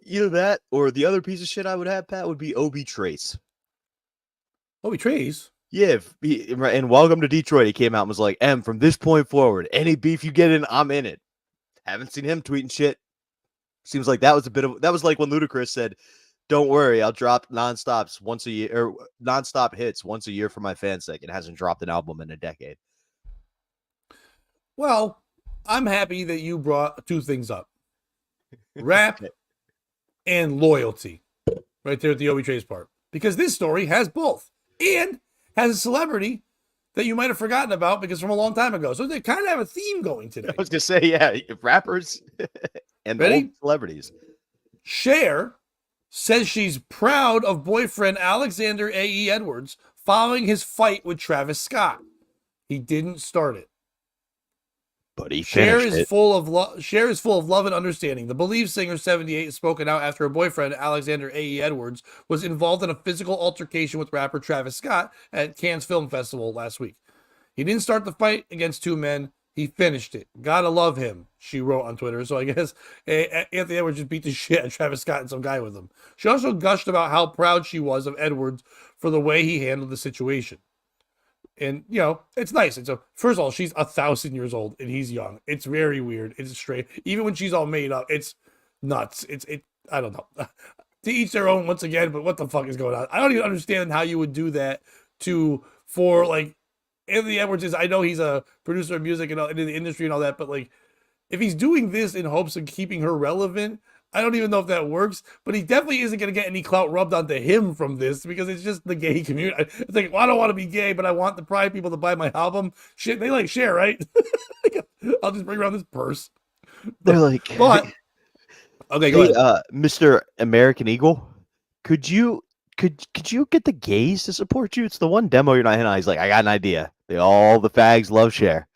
Either that or the other piece of shit I would have, Pat, would be Obi Trace. Obi Trace? Yeah, and Welcome to Detroit, he came out and was like, "M, from this point forward, any beef you get in, I'm in it." Haven't seen him tweeting shit. Seems like that was like when Ludacris said, "Don't worry, I'll drop nonstop hits once a year for my fans' sake," and hasn't dropped an album in a decade. Well, I'm happy that you brought two things up. Rap and loyalty. Right there at the Obi Trace part. Because this story has both. And has a celebrity that you might have forgotten about because from a long time ago. So they kind of have a theme going today. I was going to say, yeah, rappers and old celebrities. Cher says she's proud of boyfriend Alexander A.E. Edwards following his fight with Travis Scott. He didn't start it. But he Cher finished it. Cher is full of love and understanding. The Believe singer 78 has spoken out after her boyfriend Alexander A.E. Edwards was involved in a physical altercation with rapper Travis Scott at Cannes Film Festival last week. He didn't start the fight against two men. He finished it. Gotta love him, she wrote on Twitter. So I guess Anthony Edwards just beat the shit out of Travis Scott and some guy with him. She also gushed about how proud she was of Edwards for the way he handled the situation. And, you know, it's nice. And so, first of all, she's 1,000 years old and he's young. It's very weird. It's straight. Even when she's all made up, it's nuts. I don't know. To each their own once again, but what the fuck is going on? I don't even understand how you would do that for like, Anthony Edwards is, I know he's a producer of music and in the industry and all that, but like, if he's doing this in hopes of keeping her relevant, I don't even know if that works, but he definitely isn't going to get any clout rubbed onto him from this because it's just the gay community. It's like, well, I don't want to be gay, but I want the Pride people to buy my album. Shit, they like share, right? I'll just bring around this purse. They're like, but okay, go ahead. Mr. American Eagle, could you get the gays to support you? It's the one demo you're not hitting on. He's like, I got an idea. All the fags love share.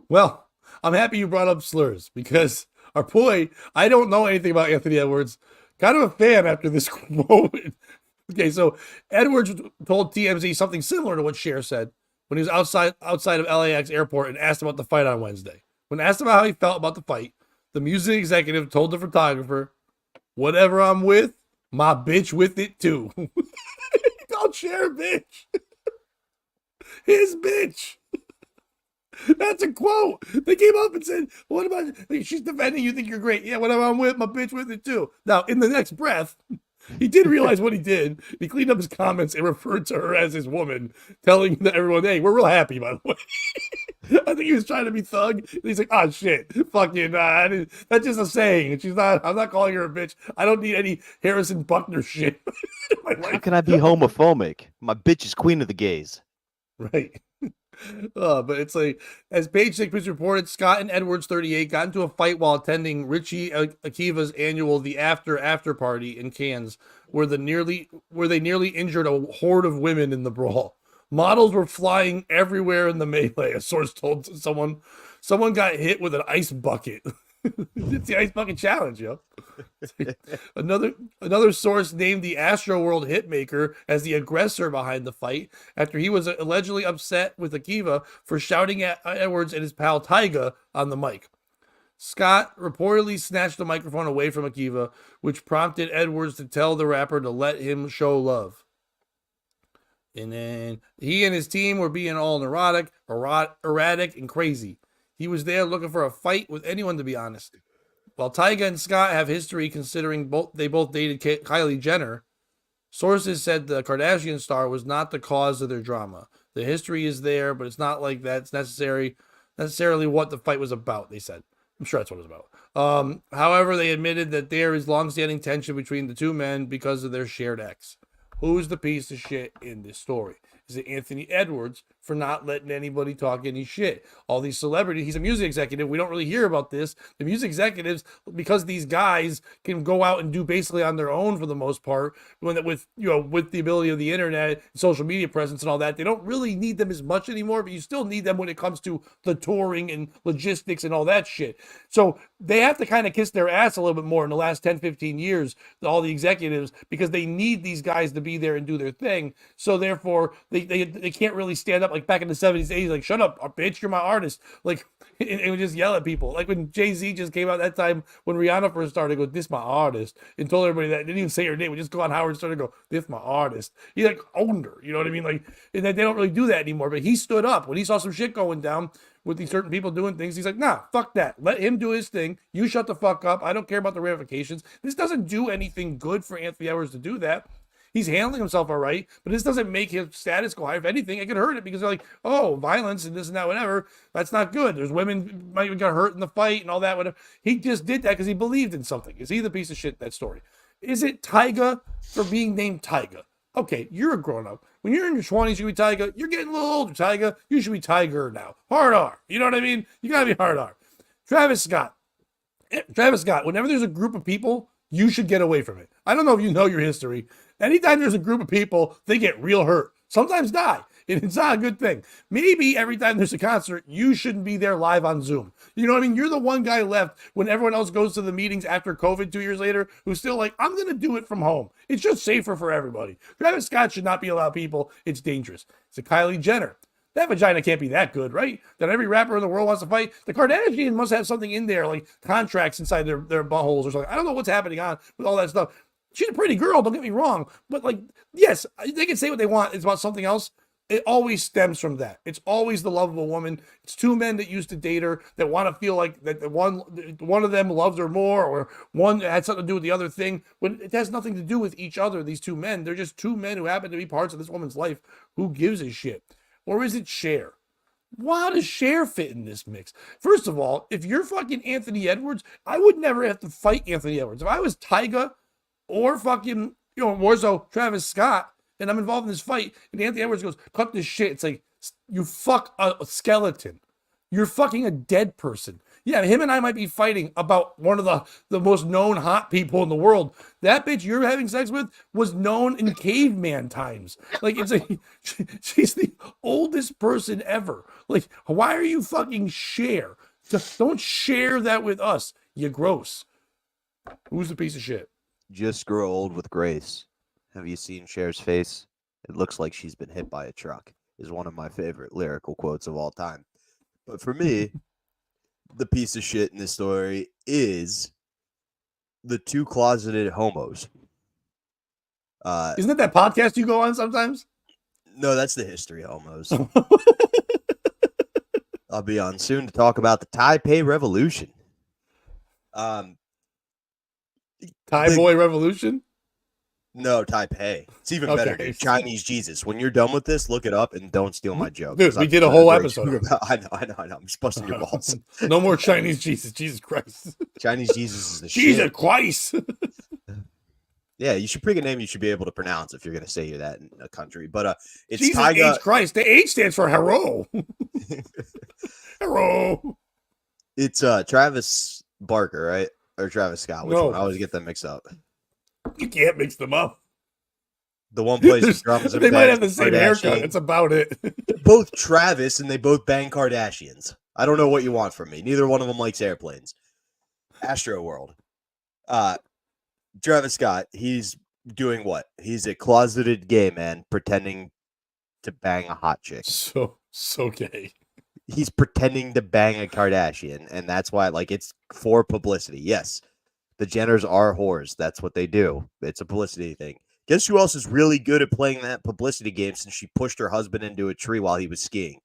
Well, I'm happy you brought up slurs because our boy, I don't know anything about Anthony Edwards. Kind of a fan after this quote. Okay, so Edwards told TMZ something similar to what Cher said when he was outside of LAX airport and asked about the fight on Wednesday. When asked about how he felt about the fight, the music executive told the photographer, "Whatever I'm with, my bitch with it too." He called Cher a bitch. His bitch. That's a quote. They came up and said, what about, she's defending you, think you're great. Yeah, whatever I'm with, my bitch with it too. Now, in the next breath, he did realize what he did. He cleaned up his comments and referred to her as his woman, telling everyone, hey, we're real happy, by the way. I think he was trying to be thug. He's like, oh, shit. Fuck you. Nah, that's just a saying. And I'm not calling her a bitch. I don't need any Harrison Buckner shit. How can I be homophobic? My bitch is queen of the gays. Right. But it's like, as Page Six News reported, Scott and Edwards, 38, got into a fight while attending Richie Akiva's annual The After party in Cannes, where they nearly injured a horde of women in the brawl. Models were flying everywhere in the melee. A source told someone got hit with an ice bucket. It's the ice bucket challenge, yo. Another source named the Astroworld hitmaker as the aggressor behind the fight after he was allegedly upset with Akiva for shouting at Edwards and his pal Tyga on the mic. Scott reportedly snatched the microphone away from Akiva, which prompted Edwards to tell the rapper to let him show love. And then he and his team were being all neurotic, erratic, and crazy. He was there looking for a fight with anyone, to be honest. While Tyga and Scott have history considering they both dated Kylie Jenner, sources said the Kardashian star was not the cause of their drama. The history is there, but it's not like that's necessarily what the fight was about, they said. I'm sure that's what it was about. However, they admitted that there is long-standing tension between the two men because of their shared ex. Who's the piece of shit in this story? Is it Anthony Edwards for not letting anybody talk any shit? All these celebrities, he's a music executive. We don't really hear about this. The music executives, because these guys can go out and do basically on their own for the most part, with the ability of the internet, social media presence and all that, they don't really need them as much anymore, but you still need them when it comes to the touring and logistics and all that shit. So they have to kind of kiss their ass a little bit more in the last 10, 15 years, all the executives, because they need these guys to be there and do their thing. So therefore, they can't really stand up like back in the 70s, 80s, like, shut up, bitch, you're my artist. Like, and would just yell at people. Like when Jay-Z just came out that time when Rihanna first started, go, this my artist, and told everybody that, didn't even say her name, would just go on Howard and started to go, this my artist. He like owned her, you know what I mean? Like, and they don't really do that anymore, but he stood up when he saw some shit going down with these certain people doing things. He's like, nah, fuck that. Let him do his thing. You shut the fuck up. I don't care about the ramifications. This doesn't do anything good for Anthony Edwards to do that. He's handling himself all right, but this doesn't make his status go higher. If anything, it could hurt it because they're like, oh, violence and this and that, whatever. That's not good. There's women might even get hurt in the fight and all that, whatever. He just did that because he believed in something. Is he the piece of shit in that story? Is it Tyga for being named Tyga? Okay, you're a grown-up. When you're in your 20s, you should be Tyga. You're getting a little older, Tyga. You should be Tiger now. Hard R. You know what I mean? You got to be hard R. Travis Scott, whenever there's a group of people, you should get away from it. I don't know if you know your history. Anytime there's a group of people, they get real hurt. Sometimes die. And it's not a good thing. Maybe every time there's a concert, you shouldn't be there live on Zoom. You know what I mean? You're the one guy left when everyone else goes to the meetings after COVID 2 years later who's still like, I'm going to do it from home. It's just safer for everybody. Travis Scott should not be allowed people. It's dangerous. It's a Kylie Jenner. That vagina can't be that good, right? That every rapper in the world wants to fight. The Kardashians must have something in there, like contracts inside their buttholes or something. I don't know what's happening on with all that stuff. She's a pretty girl, don't get me wrong. But like, yes, they can say what they want. It's about something else. It always stems from that. It's always the love of a woman. It's two men that used to date her that want to feel like that one of them loves her more, or one had something to do with the other thing. When it has nothing to do with each other, these two men, they're just two men who happen to be parts of this woman's life. Who gives a shit? Or is it Cher? How does Cher fit in this mix? First of all, if you're fucking Anthony Edwards, I would never have to fight Anthony Edwards. If I was Tyga or fucking, more so Travis Scott, and I'm involved in this fight, and Anthony Edwards goes, cut this shit. It's like, you fuck a skeleton. You're fucking a dead person. Yeah, him and I might be fighting about one of the most known hot people in the world. That bitch you're having sex with was known in caveman times. Like, it's like, she's the oldest person ever. Like, why are you fucking Cher? Don't share that with us. You gross. Who's the piece of shit? Just grow old with grace. Have you seen Cher's face? It looks like she's been hit by a truck, is one of my favorite lyrical quotes of all time. But for me, the piece of shit in this story is the two closeted homos. Isn't that podcast you go on sometimes? No, that's the history homos. I'll be on soon to talk about the Taipei Revolution. Thai Boy Revolution? No, Taipei. It's even better, dude. Chinese Jesus. When you're done with this, look it up and don't steal my joke. Dude, we did a whole episode. I know. I'm just busting your balls. No more Chinese Jesus. Jesus Christ. Chinese Jesus is the shit. Jesus Christ. Yeah, you should pick a name you should be able to pronounce if you're going to say you're that in a country. But it's Jesus Tyga. H Christ. The H stands for hero. Hero. It's Travis Barker, right? Or Travis Scott. Which one? I always get them mixed up. You can't mix them up. The one plays the drums. They might have the same haircut. That's about it. They're both Travis and they both bang Kardashians. I don't know what you want from me. Neither one of them likes airplanes. Astro World. Travis Scott, he's doing what? He's a closeted gay man pretending to bang a hot chick. So gay. He's pretending to bang a Kardashian, and that's why, like, it's for publicity. Yes, the Jenners are whores. That's what they do. It's a publicity thing. Guess who else is really good at playing that publicity game since she pushed her husband into a tree while he was skiing?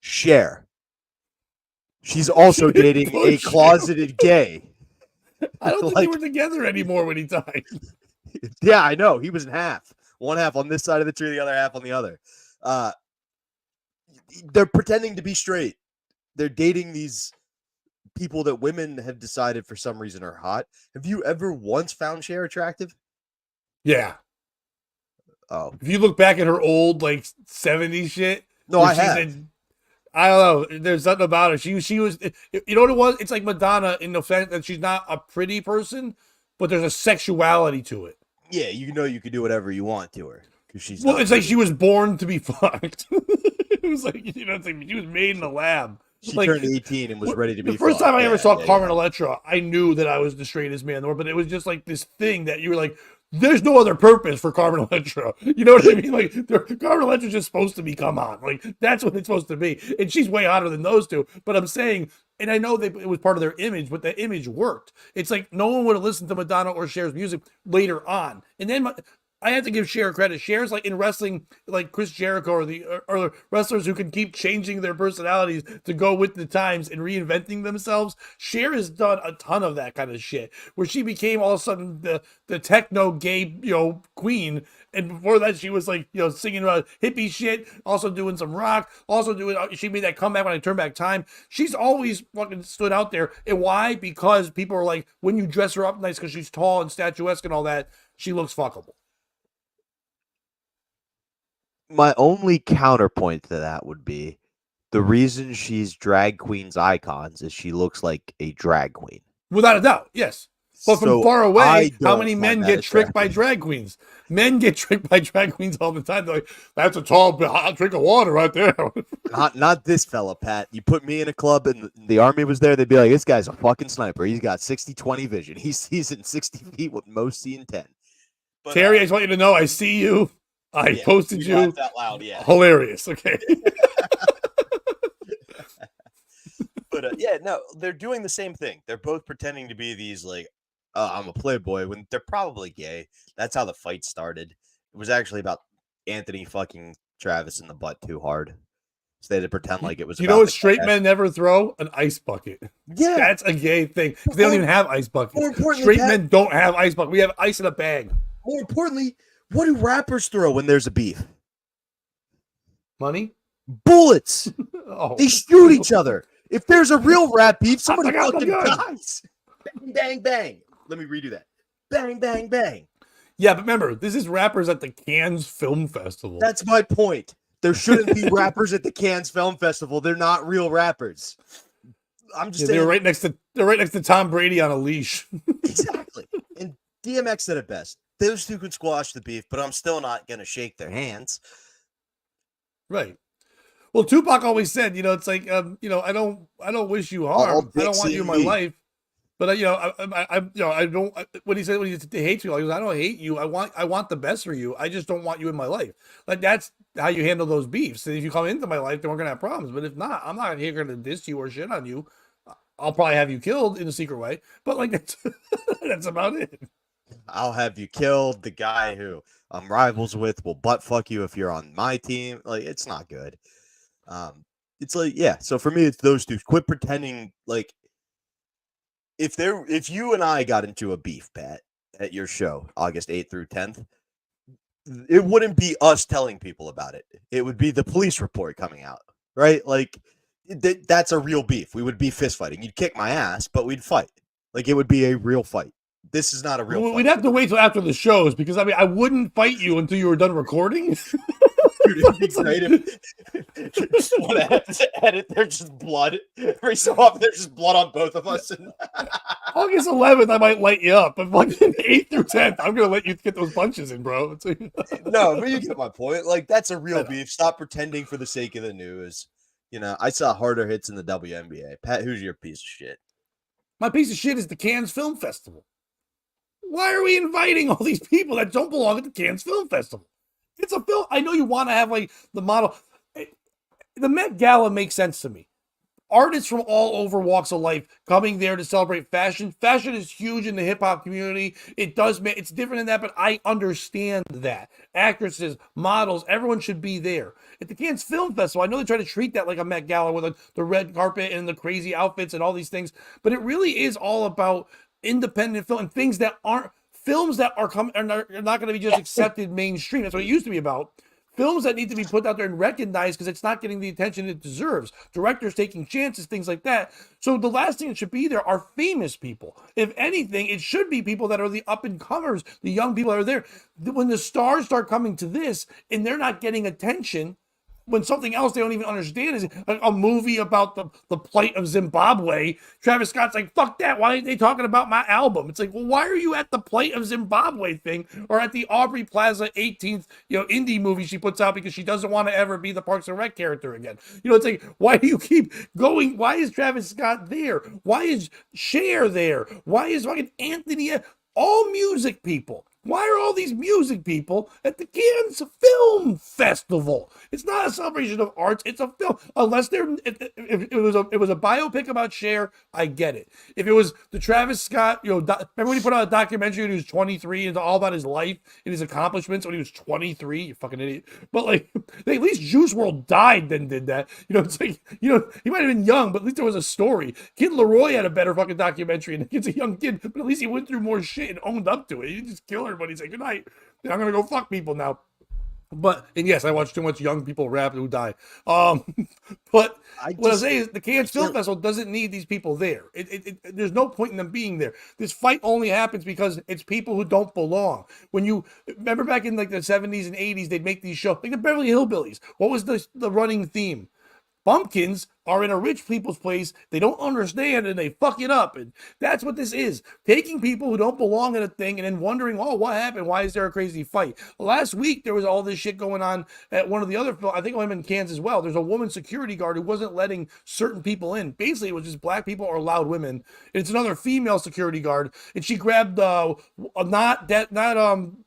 Cher. She's also dating a closeted gay. I don't think they were together anymore when he died. Yeah, I know. He was in half. One half on this side of the tree, the other half on the other. They're pretending to be straight. They're dating these people that women have decided for some reason are hot. Have you ever once found Cher attractive? Yeah. Oh. If you look back at her old, like, 70s shit. No, I have. I don't know. There's something about her. She was, you know what it was? It's like Madonna in the fact that she's not a pretty person, but there's a sexuality to it. Yeah, you know you could do whatever you want to her. She's well, it's pretty. Like she was born to be fucked. It was like, it's like she was made in a lab. She like, turned 18 and was ready to be the first fucked. time I ever saw Carmen Electra, I knew that I was the straightest man in the world, but it was just like this thing that you were like, there's no other purpose for Carmen Electra. You know what I mean? Like, Carmen Electra's just supposed to be come on. Like, that's what it's supposed to be. And she's way hotter than those two. But I'm saying, and I know it was part of their image, but the image worked. It's like no one would have listened to Madonna or Cher's music later on. And then I have to give Cher credit. Cher's like in wrestling, like Chris Jericho or wrestlers who can keep changing their personalities to go with the times and reinventing themselves. Cher has done a ton of that kind of shit, where she became all of a sudden the techno gay, queen. And before that, she was like, singing about hippie shit, also doing some rock, she made that comeback when I Turned Back Time. She's always fucking stood out there. And why? Because people are like, when you dress her up nice because she's tall and statuesque and all that, she looks fuckable. My only counterpoint to that would be the reason she's drag queens icons is she looks like a drag queen. Without a doubt, yes. But from far away, how many men get tricked by drag queens? Men get tricked by drag queens all the time. They're like, that's a tall, hot drink of water right there. Not this fella, Pat. You put me in a club and the army was there, they'd be like, this guy's a fucking sniper. He's got 60-20 vision. He's in 60 feet with most see in 10. But, Terry, I just want you to know I see you. I Yeah, posted we you. laughed out loud. Yeah. Hilarious. Okay. But yeah, no, they're doing the same thing. They're both pretending to be these like, I'm a playboy when they're probably gay. That's how the fight started. It was actually about Anthony fucking Travis in the butt too hard. So they had to pretend like it was You know about what the straight cash. men never throw? An ice bucket. Yeah. That's a gay thing because they don't even have ice buckets. More importantly, Straight Pat, men don't have ice buckets. We have ice in a bag. more importantly, what do rappers throw when there's a beef? Money? Bullets. Oh. They shoot each other. If there's a real rap beef, somebody got my fucking gun. dies. Bang, bang, bang. Let me redo that. Bang, bang, bang. Yeah, but remember, this is rappers at the Cannes Film Festival. That's my point. There shouldn't be rappers at the Cannes Film Festival. They're not real rappers. I'm just saying. They're right next to Tom Brady on a leash. Exactly. And DMX said it best. Those two could squash the beef, but I'm still not gonna shake their hands. Right. Well, Tupac always said, it's like, I don't wish you harm. I don't want you in my life. But I don't. When he hates me, he goes, I don't hate you. I want the best for you. I just don't want you in my life. Like that's how you handle those beefs. And if you come into my life, then we're gonna have problems. But if not, I'm not here gonna diss you or shit on you. I'll probably have you killed in a secret way. But like that's about it. I'll have you killed. The guy who I'm rivals with will butt fuck you if you're on my team. Like it's not good. It's like yeah. So for me, it's those two. Quit pretending like. If you and I got into a beef, Pat, at your show, August 8th through 10th, it wouldn't be us telling people about it. It would be the police report coming out, right? Like that's a real beef. We would be fist fighting. You'd kick my ass, but we'd fight. Like it would be a real fight. This is not a real fight. We'd have to wait till after the shows because I wouldn't fight you until you were done recording. Dude, it'd be great if just want to edit. There's just blood every so often. There's just blood on both of us. August 11th, I might light you up, but fucking 8th through 10th, I'm gonna let you get those punches in, bro. No, but you get my point. Like that's a real beef. Stop pretending for the sake of the news. I saw harder hits in the WNBA. Pat, who's your piece of shit? My piece of shit is the Cannes Film Festival. Why are we inviting all these people that don't belong at the Cannes Film Festival? It's a film. I know you want to have like the model. The Met Gala makes sense to me. Artists from all over walks of life coming there to celebrate fashion. Fashion is huge in the hip hop community. It's different than that, but I understand that. Actresses, models, everyone should be there. At the Cannes Film Festival, I know they try to treat that like a Met Gala with the red carpet and the crazy outfits and all these things, but it really is all about independent film and things that aren't films that are not going to be just accepted mainstream. That's what it used to be about. Films that need to be put out there and recognized because it's not getting the attention it deserves. Directors taking chances, things like that. So the last thing that should be there are famous people. If anything, it should be people that are the up-and-comers, the young people that are there. When the stars start coming to this and they're not getting attention, when something else they don't even understand is a movie about the plight of Zimbabwe. Travis Scott's like, fuck that. Why aren't they talking about my album? It's like, well, why are you at the plight of Zimbabwe thing or at the Aubrey Plaza 18th, indie movie she puts out because she doesn't want to ever be the Parks and Rec character again? It's like, why do you keep going? Why is Travis Scott there? Why is Cher there? Why is fucking Anthony? All music people. Why are all these music people at the Cannes Film Festival? It's not a celebration of arts. It's a film. Unless if it was a biopic about Cher, I get it. If it was the Travis Scott, remember when he put out a documentary when he was 23 and it's all about his life and his accomplishments when he was 23? You fucking idiot. But like, at least Juice WRLD died then did that. It's like, he might have been young, but at least there was a story. Kid Leroy had a better fucking documentary, and the kid's a young kid, but at least he went through more shit and owned up to it. He just killed everybody, say goodnight. I'm gonna go fuck people now. And yes, I watch too much young people rap who die. But what I'm saying is the Cannes Film Festival doesn't need these people there. There's no point in them being there. This fight only happens because it's people who don't belong. When you remember back in like the 70s and 80s, they'd make these shows like the Beverly Hillbillies. What was the running theme? Bumpkins are in a rich people's place. They don't understand and they fuck it up. And that's what this is. Taking people who don't belong in a thing and then wondering, oh, what happened? Why is there a crazy fight? Last week, there was all this shit going on at one of the other, I think I'm in Kansas as well. There's a woman security guard who wasn't letting certain people in. Basically, it was just black people or loud women. It's another female security guard. And she grabbed, not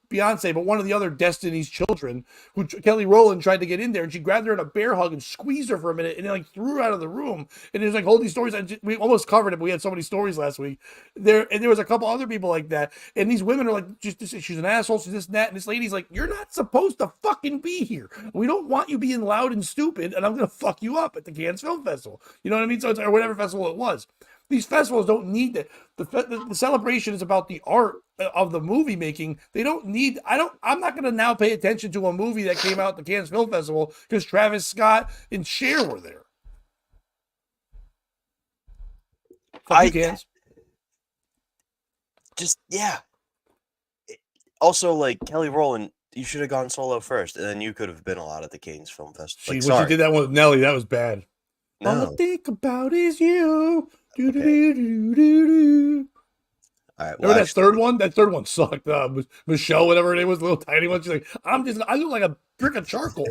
Beyonce, but one of the other Destiny's children, who Kelly Rowland tried to get in there, and she grabbed her in a bear hug and squeezed her for a minute, and then like threw her out of the room. And there's like all these stories. We almost covered it, but we had so many stories last week. There was a couple other people like that, and these women are like, just she's an asshole, she's this and that, and this lady's like, you're not supposed to fucking be here. We don't want you being loud and stupid, and I'm gonna fuck you up at the Cannes Film Festival. You know what I mean? So it's, or whatever festival it was. These festivals don't need that. The celebration is about the art of the movie making. They don't need. I'm not going to now pay attention to a movie that came out at the Cannes Film Festival because Travis Scott and Cher were there. Cannes. Just Also, like Kelly Rowland, you should have gone solo first, and then you could have been allowed at the Cannes Film Festival. When she did that one with Nelly, that was bad. No. All I think about is you. Okay. All right. Remember that third one? That third one sucked. Michelle, whatever her name was, the little tiny one. She's like, I look like a brick of charcoal.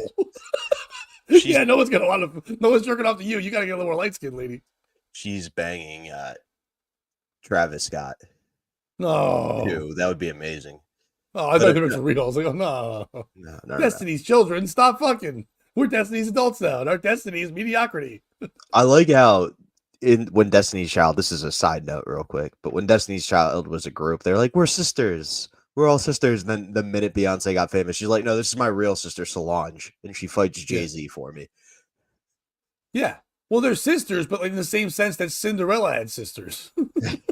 Yeah, no one's jerking off to you. You got to get a little more light skinned, lady. She's banging Travis Scott. No. Too. That would be amazing. Oh, I thought it was for real. I was like, oh, no. Destiny's children, stop fucking. We're Destiny's adults now, and our destiny is mediocrity. I like how when Destiny's Child, this is a side note real quick, but when Destiny's Child was a group, they're like, we're sisters. We're all sisters. And then the minute Beyonce got famous, she's like, no, this is my real sister, Solange. And she fights Jay-Z for me. Yeah. Well, they're sisters, but like in the same sense that Cinderella had sisters.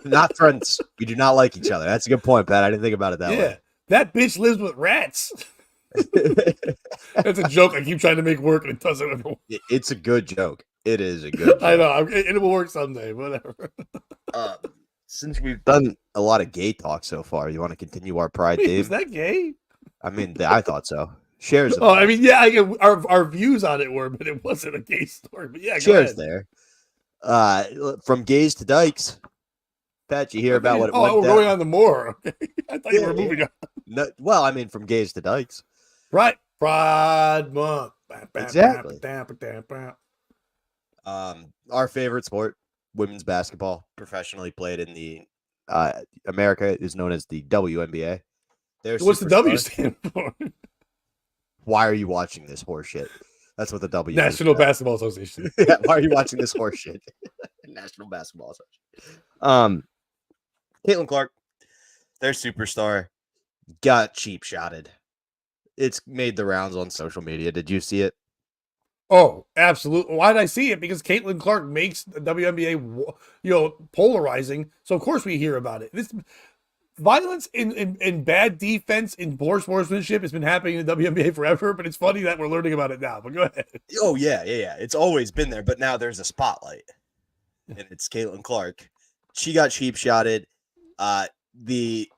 Not friends. We do not like each other. That's a good point, Pat. I didn't think about it that way. Yeah. That bitch lives with rats. That's a joke I keep trying to make work and it doesn't ever work. It's a good joke. It is a good joke. I know. It will work someday, whatever. Since we've done a lot of gay talk so far, you want to continue our pride, Dave? Is that gay? I mean, I thought so. Shares. Oh, I mean, yeah, our views on it were, but it wasn't a gay story. But yeah, shares there. From gays to dykes. Pat, you hear about what it went we're down? going on the more. Okay. I thought you were moving on. No, well, I mean, from gays to dykes. Right. Pride Month. Exactly. Our favorite sport, women's basketball, professionally played in the America is known as the WNBA. What's the W stand for? Why are you watching this horse shit? That's what the W National Basketball Association. Yeah, why are you watching this horse shit? National Basketball Association. Caitlin Clark, their superstar, got cheap shotted. It's made the rounds on social media. Did you see it? Oh, absolutely. Why did I see it? Because Caitlin Clark makes the WNBA, polarizing. So of course we hear about it. This violence in bad defense in poor sportsmanship has been happening in the WNBA forever, but it's funny that we're learning about it now. But go ahead. Oh yeah. It's always been there, but now there's a spotlight, and it's Caitlin Clark. She got cheap shotted. The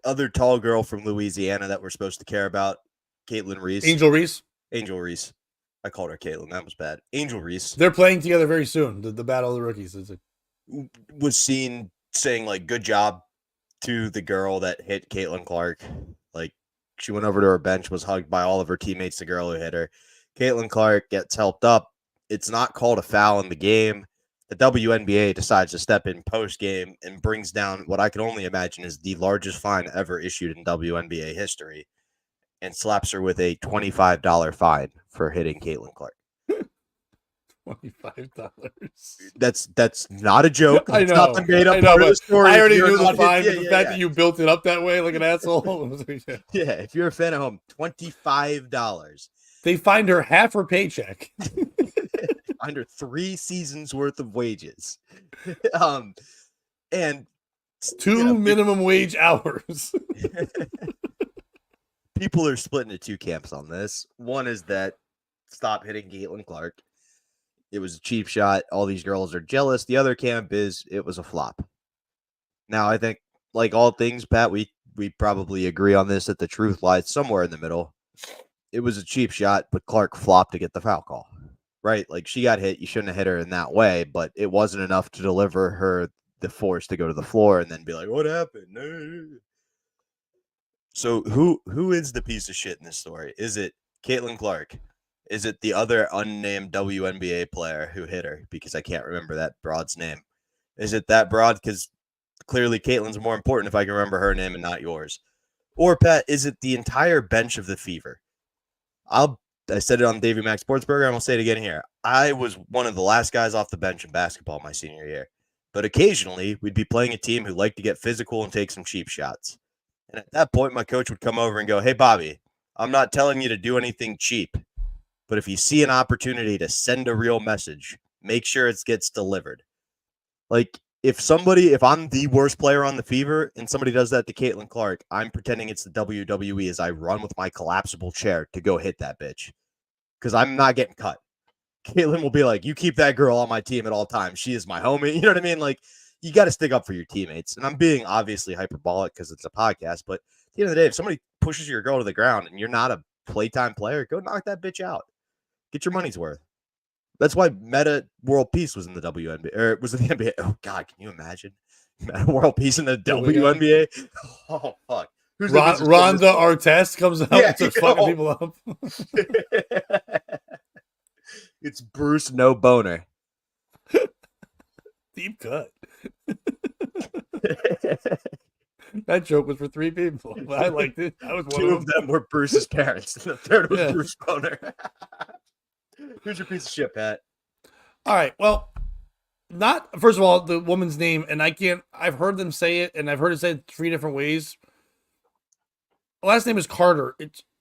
other tall girl from Louisiana that we're supposed to care about, Caitlin Reese. Angel Reese. I called her Caitlin. That was bad. Angel Reese. They're playing together very soon. The Battle of the Rookies. Was seen saying like "good job" to the girl that hit Caitlin Clark. Like she went over to her bench, was hugged by all of her teammates. The girl who hit her. Caitlin Clark gets helped up. It's not called a foul in the game. The WNBA decides to step in post game and brings down what I can only imagine is the largest fine ever issued in WNBA history, and slaps her with a $25 fine for hitting Caitlin Clark. $25. That's not a joke. I know. It's not the made up part of the story. I already knew the fine, but the fact that you built it up that way like an asshole. Yeah, if you're a fan at home, $25. They fined her half her paycheck. Under 3 seasons worth of wages. And 2 minimum wage hours. People are split into 2 camps on this. One is that stop hitting Caitlin Clark. It was a cheap shot. All these girls are jealous. The other camp is it was a flop. Now, I think, like all things, Pat, we probably agree on this, that the truth lies somewhere in the middle. It was a cheap shot, but Clark flopped to get the foul call. right? Like she got hit. You shouldn't have hit her in that way, but it wasn't enough to deliver her the force to go to the floor and then be like, what happened? So who is the piece of shit in this story? Is it Caitlin Clark? Is it the other unnamed WNBA player who hit her? Because I can't remember that broad's name. Is it that broad? Because clearly Caitlin's more important if I can remember her name and not yours. Or Pat, is it the entire bench of the Fever? I said it on the Davey Mack Sports Program. I'll say it again here. I was one of the last guys off the bench in basketball my senior year. But occasionally we'd be playing a team who liked to get physical and take some cheap shots. And at that point, my coach would come over and go, hey, Bobby, I'm not telling you to do anything cheap. But if you see an opportunity to send a real message, make sure it gets delivered. Like, if I'm the worst player on the Fever and somebody does that to Caitlin Clark, I'm pretending it's the WWE as I run with my collapsible chair to go hit that bitch. Because I'm not getting cut. Caitlin will be like, you keep that girl on my team at all times. She is my homie. You know what I mean? Like, you got to stick up for your teammates. And I'm being obviously hyperbolic because it's a podcast. But at the end of the day, if somebody pushes your girl to the ground and you're not a playtime player, go knock that bitch out. Get your money's worth. That's why Meta World Peace was in the WNBA, or was in the NBA. Oh God, can you imagine Meta World Peace in the WNBA? Oh fuck. Rhonda Artest comes out and starts fucking people up. It's Bruce No Boner. Deep cut. That joke was for 3 people. I liked it. I was one 2 of them were Bruce's parents, and the third was Bruce Boner. Here's your piece of shit, Pat. All right. Well, not first of all the woman's name, and I've heard them say it, and I've heard it said 3 different ways. The last name is Carter.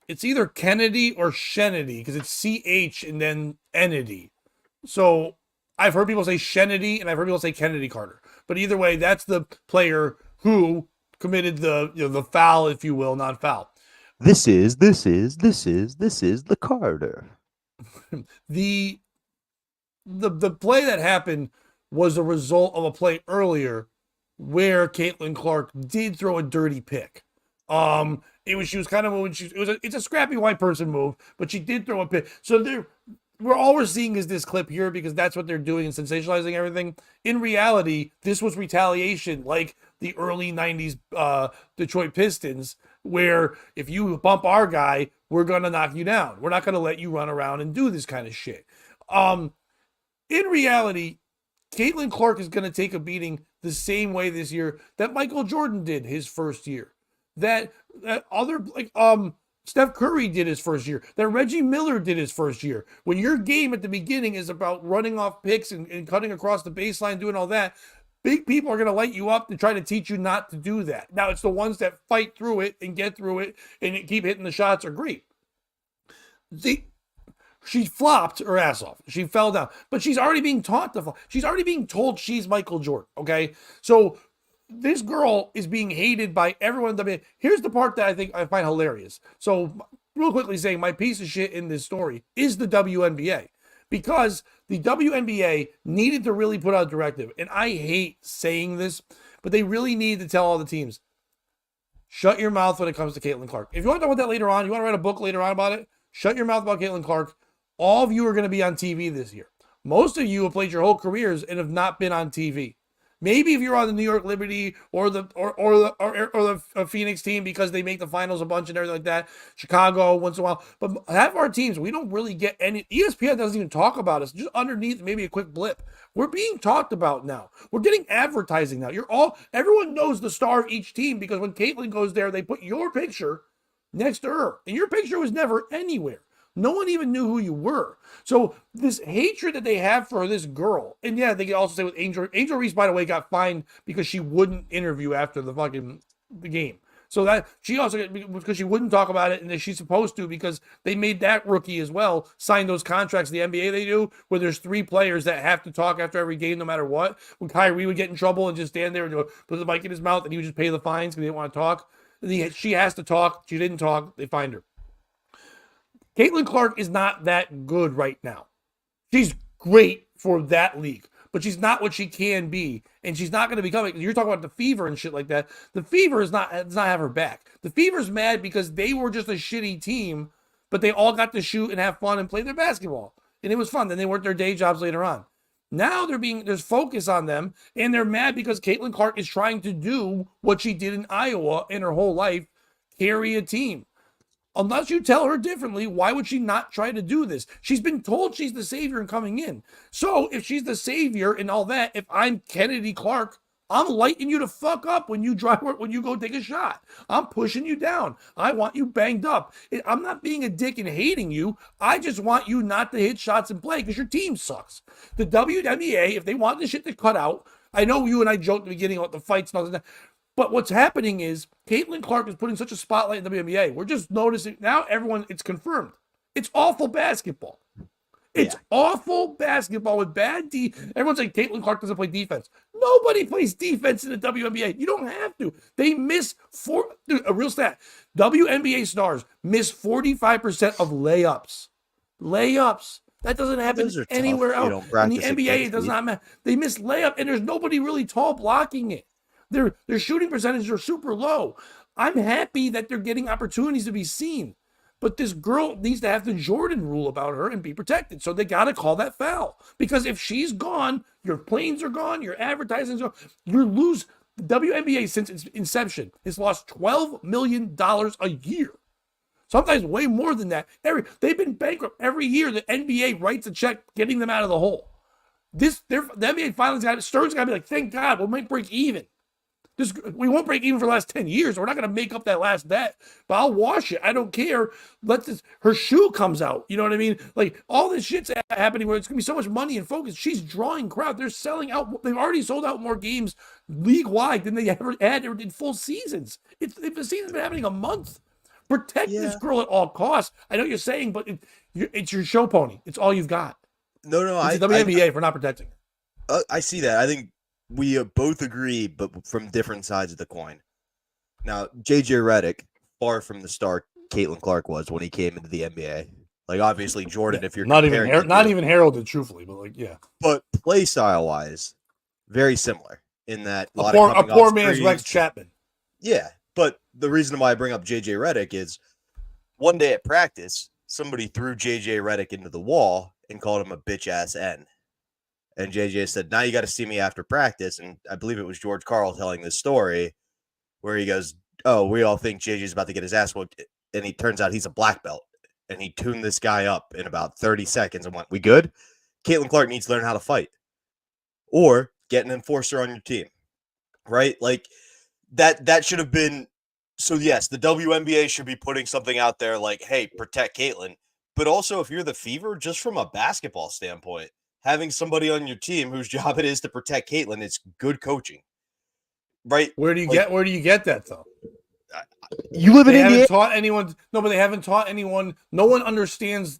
It's either Kennedy or Shenedy because it's CH and then Enedy. So I've heard people say Shenedy, and I've heard people say Kennedy Carter. But either way, that's the player who committed the foul, if you will, not foul. This is the Carter. The play that happened was a result of a play earlier where Caitlin Clark did throw a dirty pick. It's a scrappy white person move, but she did throw a pick. So all we're seeing is this clip here because that's what they're doing and sensationalizing everything. In reality, this was retaliation, like the early 90s Detroit Pistons, where if you bump our guy, we're going to knock you down. We're not going to let you run around and do this kind of shit. In reality, Caitlin Clark is going to take a beating the same way this year that Michael Jordan did his first year. That other, like, Steph Curry did his first year, that Reggie Miller did his first year. When your game at the beginning is about running off picks and cutting across the baseline, doing all that, big people are going to light you up to try to teach you not to do that. Now, it's the ones that fight through it and get through it and keep hitting the shots are great. She flopped her ass off. She fell down. But she's already being taught to fall. She's already being told she's Michael Jordan, okay? So this girl is being hated by everyone. Here's the part that I think I find hilarious. So real quickly saying my piece of shit in this story is the WNBA. Because the WNBA needed to really put out a directive. And I hate saying this, but they really need to tell all the teams, shut your mouth when it comes to Caitlin Clark. If you want to talk about that later on, you want to write a book later on about it, shut your mouth about Caitlin Clark. All of you are going to be on TV this year. Most of you have played your whole careers and have not been on TV. Maybe if you're on the New York Liberty or the Phoenix team because they make the finals a bunch and everything like that. Chicago once in a while. But half of our teams, we don't really get any. ESPN doesn't even talk about us. Just underneath, maybe a quick blip. We're being talked about now. We're getting advertising now. Everyone knows the star of each team because when Caitlin goes there, they put your picture next to her. And your picture was never anywhere. No one even knew who you were. So this hatred that they have for this girl, and yeah, they can also say with Angel Reese, by the way, got fined because she wouldn't interview after the game. So that she also, because she wouldn't talk about it, and that she's supposed to because they made that rookie as well sign those contracts in the NBA they do, where there's 3 players that have to talk after every game no matter what. When Kyrie would get in trouble and just stand there and put the mic in his mouth and he would just pay the fines because he didn't want to talk. She has to talk. She didn't talk. They fined her. Caitlin Clark is not that good right now. She's great for that league, but she's not what she can be, and she's not going to become it. You're talking about the Fever and shit like that. The Fever does not have her back. The Fever's mad because they were just a shitty team, but they all got to shoot and have fun and play their basketball. and it was fun. Then they worked their day jobs later on. Now there's focus on them, and they're mad because Caitlin Clark is trying to do what she did in Iowa in her whole life, carry a team. Unless you tell her differently, why would she not try to do this? She's been told she's the savior and coming in. So if she's the savior and all that, if I'm Kennedy Clark, I'm lighting you to fuck up when you go take a shot. I'm pushing you down. I want you banged up. I'm not being a dick and hating you. I just want you not to hit shots and play because your team sucks. The WNBA, if they want this shit to cut out, I know you and I joked at the beginning about the fights and all that. But what's happening is Caitlin Clark is putting such a spotlight in the WNBA. We're just noticing now it's confirmed. It's awful basketball. It's awful basketball with bad D. Everyone's like, Caitlin Clark doesn't play defense. Nobody plays defense in the WNBA. You don't have to. They miss a real stat. WNBA stars miss 45% of layups. Layups. That doesn't happen anywhere else. In the NBA, it does not matter. They miss layup, and there's nobody really tall blocking it. Their shooting percentages are super low. I'm happy that they're getting opportunities to be seen. But this girl needs to have the Jordan rule about her and be protected. So they got to call that foul. Because if she's gone, your planes are gone, your advertising's gone, you lose. The WNBA, since its inception, has lost $12 million a year. Sometimes way more than that. They've been bankrupt every year. The NBA writes a check getting them out of the hole. The NBA finally Stern's got to be like, thank God, we might break even. We won't break even for the last 10 years. We're not going to make up that last bet, but I'll wash it. I don't care. Her shoe comes out. You know what I mean? Like all this shit's happening where it's going to be so much money and focus. She's drawing crowd. They're selling out. They've already sold out more games league wide than they ever did full seasons. The season's been happening a month. Protect this girl at all costs. I know what you're saying, but it's your show pony. It's all you've got. No, it's the WNBA for not protecting her. I see that. I think we both agree, but from different sides of the coin. Now, JJ Redick, far from the star Caitlin Clark was when he came into the NBA. Like, obviously, Jordan, if you're not even heralded, truthfully, but like, yeah. But play style wise, very similar in that a poor man's Rex Chapman. Yeah, but the reason why I bring up JJ Redick is one day at practice, somebody threw JJ Redick into the wall and called him a bitch ass N. And JJ said, now you got to see me after practice. And I believe it was George Karl telling this story where he goes, oh, we all think JJ's about to get his ass whooped. And he turns out he's a black belt. And he tuned this guy up in about 30 seconds and went, we good? Caitlin Clark needs to learn how to fight. Or get an enforcer on your team. Right? Like that should have been. So, yes, the WNBA should be putting something out there like, hey, protect Caitlin. But also, if you're the Fever, just from a basketball standpoint, having somebody on your team whose job it is to protect Caitlin, it's good coaching, right? Where do you get that though? You live in Indiana. They haven't taught anyone. No, but they haven't taught anyone. No one understands.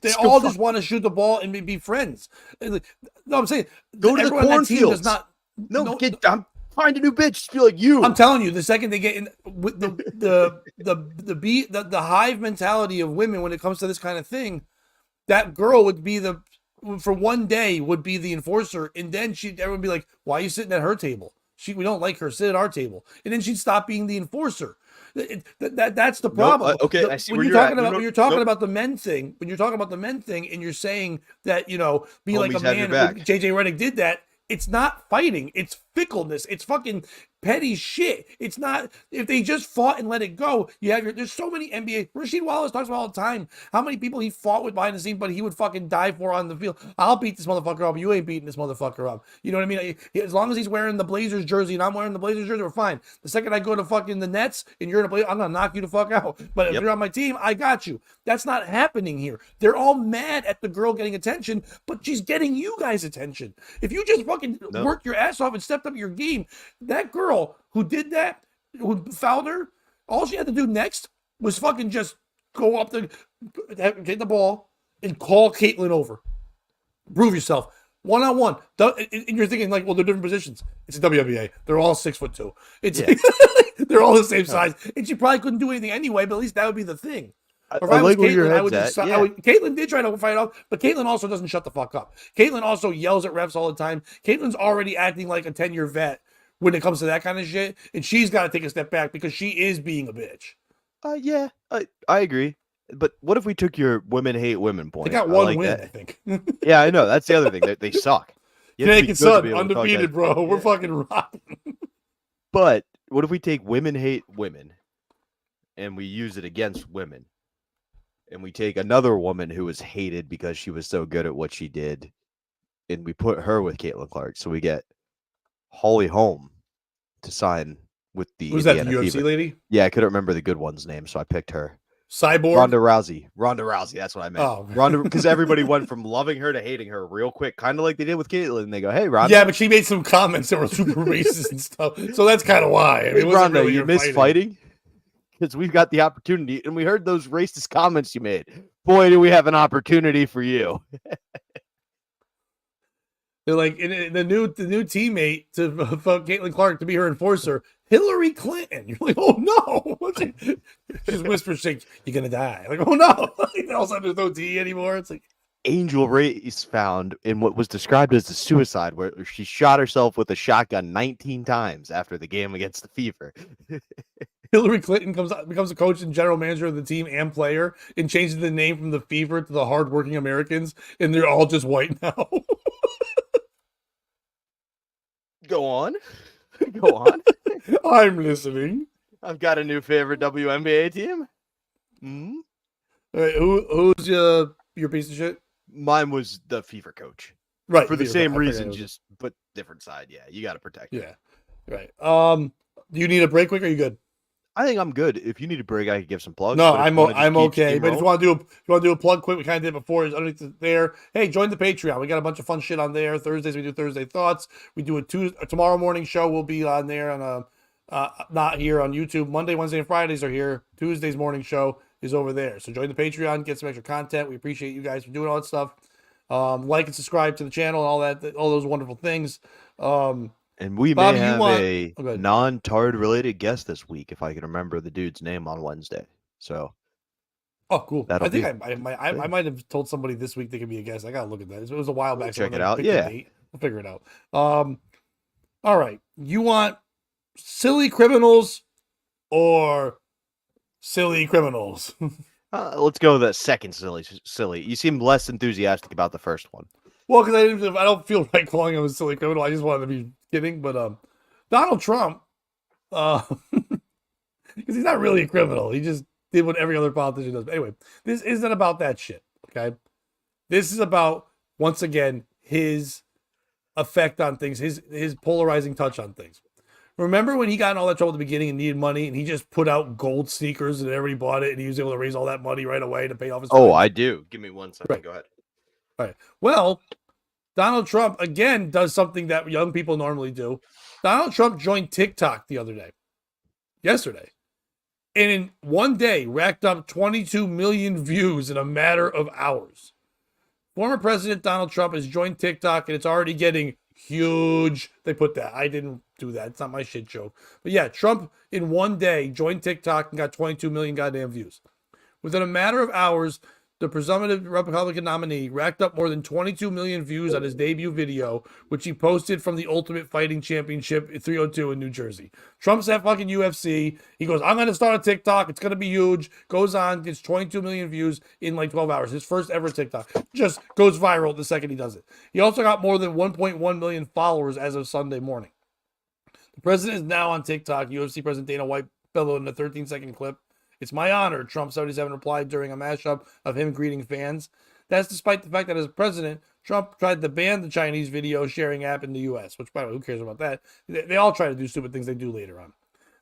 They all just want to shoot the ball and be friends. No, I'm saying go to the cornfields. I'm find a new bitch. Just feel like you. I'm telling you, the second they get in with the hive mentality of women when it comes to this kind of thing, that girl would be for one day would be the enforcer, and then everyone would be like, why are you sitting at her table? We don't like her, sit at our table. And then she'd stop being the enforcer. That's the problem. Nope, okay, I see when where you're talking about when you're talking about the men thing, and you're saying that, be Homies like a man, JJ Redick did that. It's not fighting. It's fickleness. It's fucking petty shit. It's not. If they just fought and let it go, there's so many NBA. Rasheed Wallace talks about all the time how many people he fought with behind the scenes, but he would fucking die for on the field. I'll beat this motherfucker up. You ain't beating this motherfucker up. You know what I mean? As long as he's wearing the Blazers jersey and I'm wearing the Blazers jersey, we're fine. The second I go to fucking the Nets and you're in a Blazer, I'm gonna knock you the fuck out. But if you're on my team, I got you. That's not happening here. They're all mad at the girl getting attention, but she's getting you guys attention. If you just fucking worked your ass off and stepped up your game, that girl who did that, who fouled her, all she had to do next was fucking just go up get the ball and call Caitlin over. Prove yourself. One-on-one. And you're thinking like, well, they're different positions. It's a WNBA. They're all 6'2". They're all the same size. And she probably couldn't do anything anyway, but at least that would be the thing. If I was Caitlin, Caitlin did try to fight off, but Caitlin also doesn't shut the fuck up. Caitlin also yells at refs all the time. Caitlin's already acting like a 10-year vet when it comes to that kind of shit, and she's got to take a step back because she is being a bitch. I agree. But what if we took your women hate women They point? got I one like win, that. I think. Yeah, I know. That's the other thing. They suck. You have to be Naked good to Sun, be able to call guys undefeated, bro. broke. We're Yeah. fucking rocking. But what if we take women hate women and we use it against women? And we take another woman who was hated because she was so good at what she did, and we put her with Caitlin Clark. So we get Holly Holm to sign with the Who's that, the Indiana UFC Fever. lady? Yeah, I couldn't remember the good one's name, so I picked her. Cyborg? Ronda Rousey. Ronda Rousey. That's what I meant. Oh. Ronda, because everybody went from loving her to hating her real quick, kind of like they did with Caitlyn. And they go, "Hey, Ronda." Yeah, but she made some comments that were super racist and stuff. So that's kind of why. I mean, Hey, it wasn't Ronda, really you her miss fighting because we've got the opportunity, and we heard those racist comments you made. Boy, do we have an opportunity for you. They're like the new teammate to for Caitlin Clark to be her enforcer, Hillary Clinton. You're like, oh no! She just whispers, like, "You're gonna die." Like, oh no! All of a sudden, there's no T anymore. It's like Angel Reyes found in what was described as a suicide, where she shot herself with a shotgun 19 times after the game against the Fever. Hillary Clinton becomes a coach and general manager of the team and player, and changes the name from the Fever to the Hardworking Americans, and they're all just white now. Go on. Go on. I'm listening. I've got a new favorite WNBA team. Mm-hmm. All right, who's your piece of shit? Mine was the Fever coach. Right. For the Fever, same I figured reason, it was- just but different side. Yeah, you got to protect. Yeah. Right. Do you need a break quick? Or are you good? I think I'm good. If you need a break, I could give some plugs. No, but if I'm you wanna just I'm keep okay. But if you steamrolling- want to do a plug quick, we kind of did before. Is underneath there. Hey, join the Patreon. We got a bunch of fun shit on there. Thursdays we do Thursday thoughts. We do a tomorrow morning show. Will be on there on not here on YouTube. Monday, Wednesday, and Fridays are here. Tuesday's morning show is over there. So join the Patreon, get some extra content. We appreciate you guys for doing all that stuff. Like and subscribe to the channel and all that, all those wonderful things. and we Bobby, may you have want- a oh, go ahead. non-Tard related guest this week if I can remember the dude's name on Wednesday. So Oh, cool. That'll I think be I might have told somebody this week they could be a guest. I gotta look at that. It was a while back. Check so it I out. picked a Yeah. date. We'll figure it out. All right. You want silly criminals or silly criminals? let's go with that second silly. You seem less enthusiastic about the first one. Well, because I don't feel right calling him a silly criminal. I just wanted to be kidding. But Donald Trump, because he's not really a criminal. He just did what every other politician does. But anyway, this isn't about that shit. Okay, this is about, once again, his effect on things, his polarizing touch on things. Remember when he got in all that trouble at the beginning and needed money, and he just put out gold sneakers and everybody bought it, and he was able to raise all that money right away to pay off his Oh, fines? I do. Give me 1 second. Right. Go ahead. All right. Well, Donald Trump, again, does something that young people normally do. Donald Trump joined TikTok the other day, yesterday, and in one day racked up 22 million views in a matter of hours. Former President Donald Trump has joined TikTok, and it's already getting huge. They put that. I didn't do that. It's not my shit joke. But yeah, Trump in one day joined TikTok and got 22 million goddamn views. Within a matter of hours, the presumptive Republican nominee racked up more than 22 million views on his debut video, which he posted from the Ultimate Fighting Championship 302 in New Jersey. Trump's at fucking UFC. He goes, I'm going to start a TikTok. It's going to be huge. Goes on, gets 22 million views in like 12 hours. His first ever TikTok. Just goes viral the second he does it. He also got more than 1.1 million followers as of Sunday morning. The president is now on TikTok. UFC President Dana White bellowed in a 13-second clip. It's my honor, Trump 77 replied during a mashup of him greeting fans. That's despite the fact that as president, Trump tried to ban the Chinese video sharing app in the U.S., which, by the way, who cares about that? They all try to do stupid things they do later on.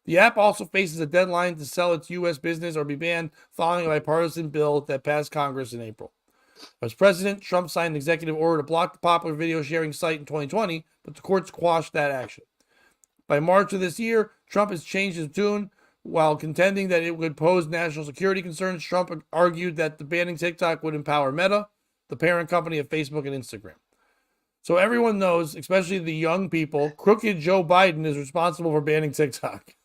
The app also faces a deadline to sell its U.S. business or be banned following a bipartisan bill that passed Congress in April. As president, Trump signed an executive order to block the popular video sharing site in 2020, but the courts quashed that action. By March of this year, Trump has changed his tune. While contending that it would pose national security concerns, Trump argued that the banning TikTok would empower Meta, the parent company of Facebook and Instagram. So everyone knows, especially the young people, crooked Joe Biden is responsible for banning TikTok.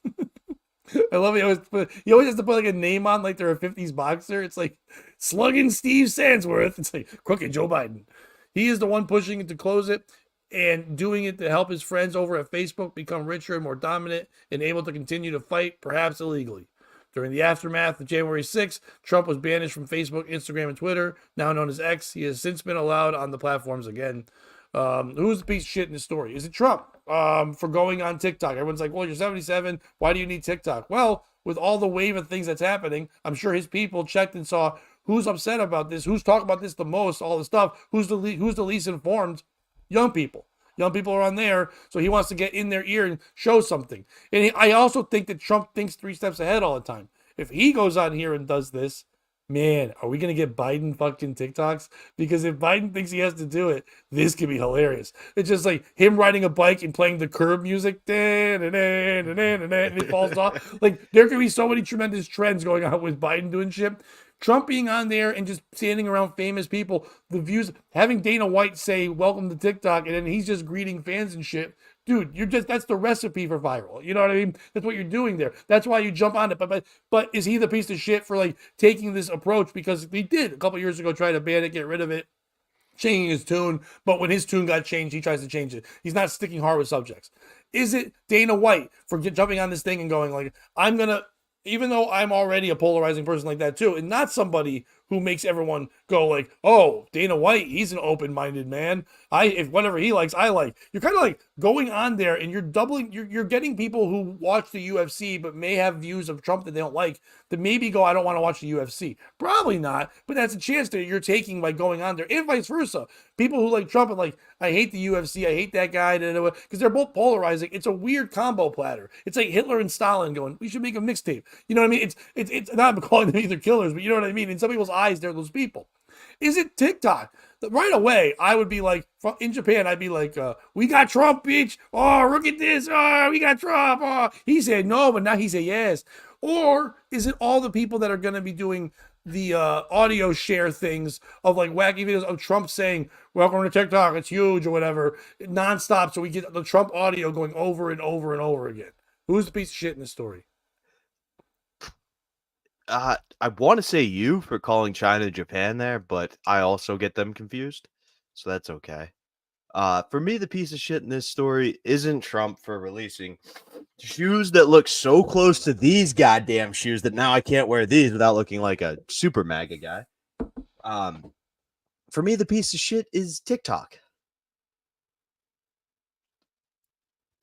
I love it. He always has to put like a name on, like they're a 50s boxer. It's like slugging Steve Sandsworth. It's like crooked Joe Biden. He is the one pushing it to close it, and doing it to help his friends over at Facebook become richer and more dominant and able to continue to fight, perhaps illegally. During the aftermath of January 6th, Trump was banished from Facebook, Instagram, and Twitter, now known as X. He has since been allowed on the platforms again. Who's the piece of shit in this story? Is it Trump for going on TikTok? Everyone's like, well, you're 77. Why do you need TikTok? Well, with all the wave of things that's happening, I'm sure his people checked and saw who's upset about this, who's talking about this the most, all the stuff, who's the least informed? Young people. Young people are on there, so he wants to get in their ear and show something. And I also think that Trump thinks 3 steps ahead all the time. If he goes on here and does this, man, are we going to get Biden fucking TikToks? Because if Biden thinks he has to do it, this could be hilarious. It's just like him riding a bike and playing the curb music, and it falls off. Like, there could be so many tremendous trends going on with Biden doing shit. Trump being on there and just standing around famous people, the views, having Dana White say, welcome to TikTok, and then he's just greeting fans and shit. Dude, that's the recipe for viral. You know what I mean? That's what you're doing there. That's why you jump on it. But is he the piece of shit for like taking this approach? Because he did a couple years ago try to ban it, get rid of it, changing his tune. But when his tune got changed, he tries to change it. He's not sticking hard with subjects. Is it Dana White for jumping on this thing and going like, I'm going to, even though I'm already a polarizing person like that too, and not somebody who makes everyone go like, oh, Dana White, he's an open-minded man. If whatever he likes, I like. You're kind of like going on there and you're getting people who watch the UFC but may have views of Trump that they don't like that maybe go, I don't want to watch the UFC. Probably not, but that's a chance that you're taking by going on there, and vice versa. People who like Trump and like, I hate the UFC, I hate that guy, because they're both polarizing. It's a weird combo platter. It's like Hitler and Stalin going, we should make a mixtape. You know what I mean? It's not calling them either killers, but you know what I mean? In some people's eyes, they're those people. Is it TikTok? Right away, I would be like, in Japan, I'd be like, we got Trump, bitch. Oh, look at this. Oh, we got Trump. Oh, he said no, but now he said yes. Or is it all the people that are going to be doing the audio share things of like wacky videos of Trump saying, welcome to TikTok, it's huge or whatever, nonstop. So we get the Trump audio going over and over and over again. Who's the piece of shit in this story? I want to say you for calling China Japan there, but I also get them confused, so that's okay. For me, the piece of shit in this story isn't Trump for releasing shoes that look so close to these goddamn shoes that now I can't wear these without looking like a super MAGA guy. For me, the piece of shit is TikTok.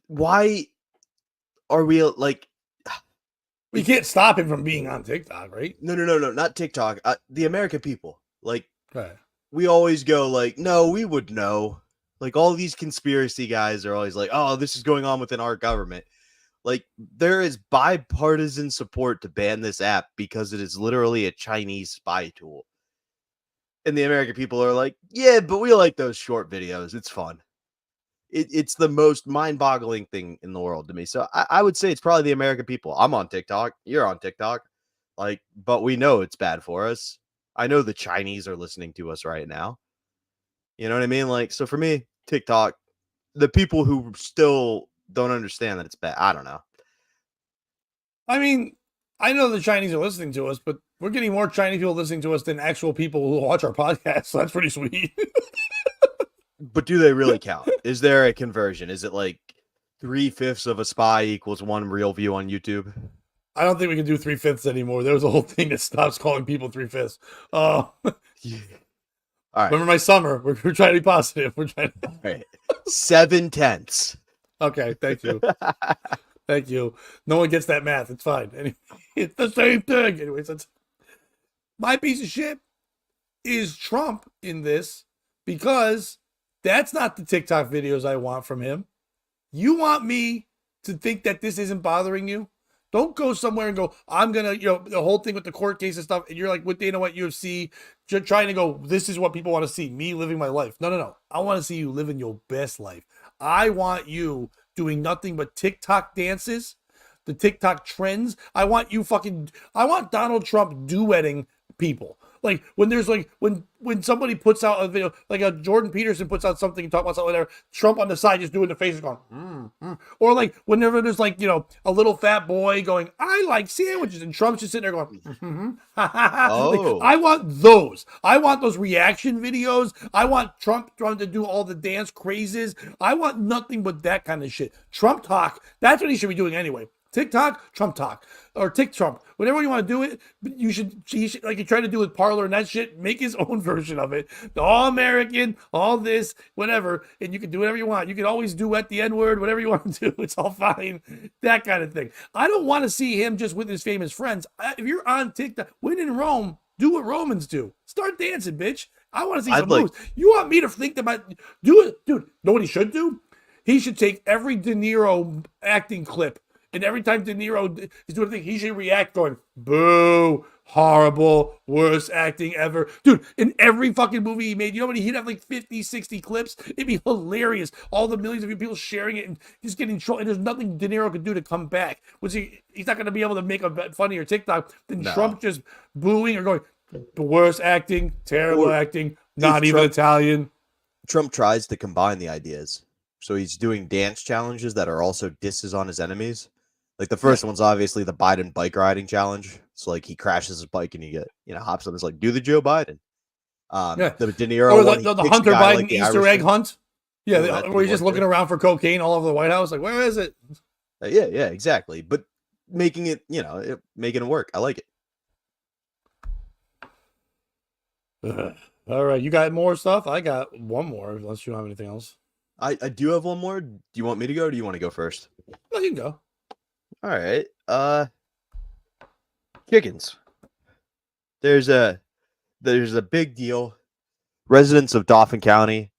Why are we like... We can't stop him from being on TikTok, right? No, not TikTok. The American people. Like, right. We always go like, no, we would know. Like, all these conspiracy guys are always like, oh, this is going on within our government. Like, there is bipartisan support to ban this app because it is literally a Chinese spy tool. And the American people are like, yeah, but we like those short videos. It's fun. It's the most mind-boggling thing in the world to me. So I would say it's probably the American people. I'm on TikTok. You're on TikTok. Like, but we know it's bad for us. I know the Chinese are listening to us right now. You know what I mean? Like, so for me, TikTok, the people who still don't understand that it's bad, I don't know. I mean, I know the Chinese are listening to us, but we're getting more Chinese people listening to us than actual people who watch our podcast. So that's pretty sweet. But do they really count? Is there a conversion? Is it like 3/5 of a spy equals one real view on YouTube? I don't think we can do 3/5 anymore. There was a whole thing that stops calling people 3/5. Yeah. All right. Remember my summer? We're trying to be positive. We're trying. All right. 7/10. Okay, thank you. Thank you. No one gets that math. It's fine. Anyway, it's the same thing. Anyways, that's my piece of shit is Trump in this because that's not the TikTok videos I want from him. You want me to think that this isn't bothering you? Don't go somewhere and go, I'm going to, the whole thing with the court case and stuff. And you're like with Dana White UFC, you're trying to go, this is what people want to see, me living my life. No. I want to see you living your best life. I want you doing nothing but TikTok dances, the TikTok trends. I want Donald Trump duetting people. Like when there's like when somebody puts out a video, like a Jordan Peterson puts out something and talk about something, whatever, Trump on the side just doing the faces going, or like whenever there's like a little fat boy going, I like sandwiches, and Trump's just sitting there going, Oh. Like, I want those. I want those reaction videos. I want Trump trying to do all the dance crazes. I want nothing but that kind of shit. Trump talk. That's what he should be doing anyway. TikTok, Trump talk, or Tick Trump, whatever you want to do it. But he should, like you try to do with Parlor and that shit, make his own version of it. The all American, all this, whatever, and you can do whatever you want. You can always duet the N word, whatever you want to do. It's all fine, that kind of thing. I don't want to see him just with his famous friends. If you're on TikTok, when in Rome, do what Romans do. Start dancing, bitch. I want to see some moves. You want me to think about do it, dude? Know what he should do? He should take every De Niro acting clip, and every time De Niro is doing a thing, he should react going, boo, horrible, worst acting ever. Dude, in every fucking movie he made, you know what? He'd have like 50, 60 clips. It'd be hilarious. All the millions of people sharing it and just getting trolled. And there's nothing De Niro could do to come back. He's not going to be able to make a funnier TikTok than Trump just booing or going, the worst acting, terrible acting, not even Italian. Trump tries to combine the ideas. So he's doing dance challenges that are also disses on his enemies. Like the first one's obviously the Biden bike riding challenge. So like he crashes his bike and hops on. It's like, do the Joe Biden. The De Niro or one, the Hunter Biden like Easter egg hunt. Yeah, Oh, where he's just looking around for cocaine all over the White House. Like, where is it? Yeah, exactly. But making it, making it work. I like it. All right, you got more stuff? I got one more, unless you don't have anything else. I do have one more. Do you want me to go or do you want to go first? No, you can go. All right. Chickens. There's a big deal. Residents of Dauphin County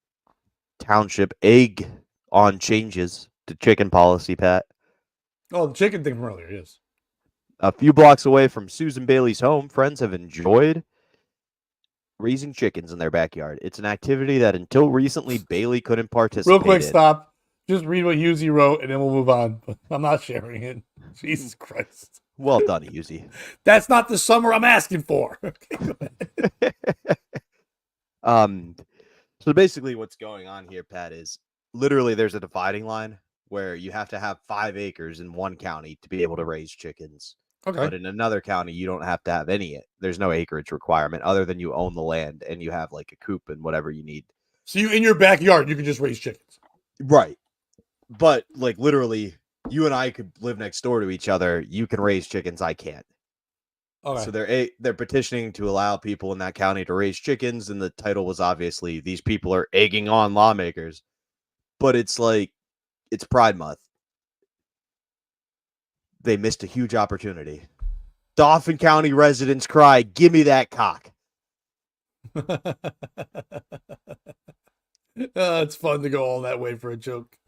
Township egg on changes to chicken policy, Pat. Oh, the chicken thing from earlier, yes. A few blocks away from Susan Bailey's home, friends have enjoyed raising chickens in their backyard. It's an activity that until recently Bailey couldn't participate Real quick, in. stop. Just read what Husey wrote, and then we'll move on. I'm not sharing it. Jesus Christ. Well done, Husey. That's not the summer I'm asking for. So basically what's going on here, Pat, is literally there's a dividing line where you have to have 5 acres in one county to be able to raise chickens. Okay. But in another county, you don't have to have any. There's no acreage requirement other than you own the land and you have like a coop and whatever you need. So you in your backyard, you can just raise chickens. Right. But like literally, you and I could live next door to each other. You can raise chickens. I can't. Okay. So they're petitioning to allow people in that county to raise chickens, and the title was obviously "These people are egging on lawmakers," but it's like it's Pride Month. They missed a huge opportunity. Dauphin County residents cry, "Give me that cock." It's fun to go all that way for a joke.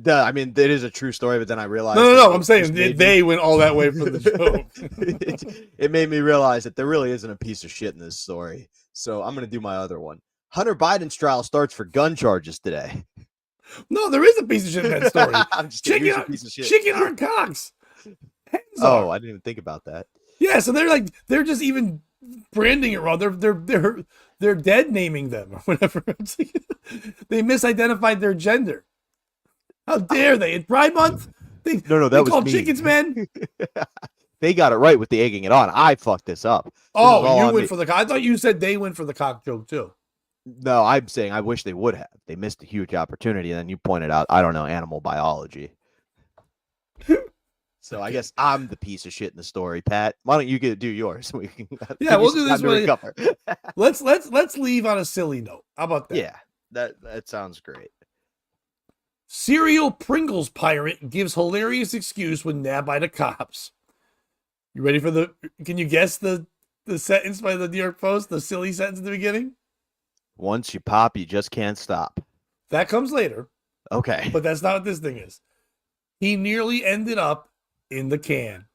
I mean, it is a true story, but then I realized... No. I'm saying they went all that way for the joke. It made me realize that there really isn't a piece of shit in this story. So I'm going to do my other one. Hunter Biden's trial starts for gun charges today. No, there is a piece of shit in that story. I'm just kidding. Here's a piece of shit. Chicken aren't cocks. I didn't even think about that. Yeah, so they're just even branding it wrong. They're dead naming them or whatever. They misidentified their gender. How dare they? In Pride Month? That was called me. Chickens, man. They got it right with the egging it on. I fucked this up. You went for the cock. I thought you said they went for the cock joke too. No, I'm saying I wish they would have. They missed a huge opportunity. And then you pointed out, I don't know, animal biology. So I guess I'm the piece of shit in the story, Pat. Why don't you do yours? We'll do this one. Let's leave on a silly note. How about that? Yeah, that sounds great. Serial Pringles pirate gives hilarious excuse when nabbed by the cops. You ready for can you guess the sentence by the New York Post? The silly sentence at the beginning? Once you pop, you just can't stop. That comes later. Okay. But that's not what this thing is. He nearly ended up in the can.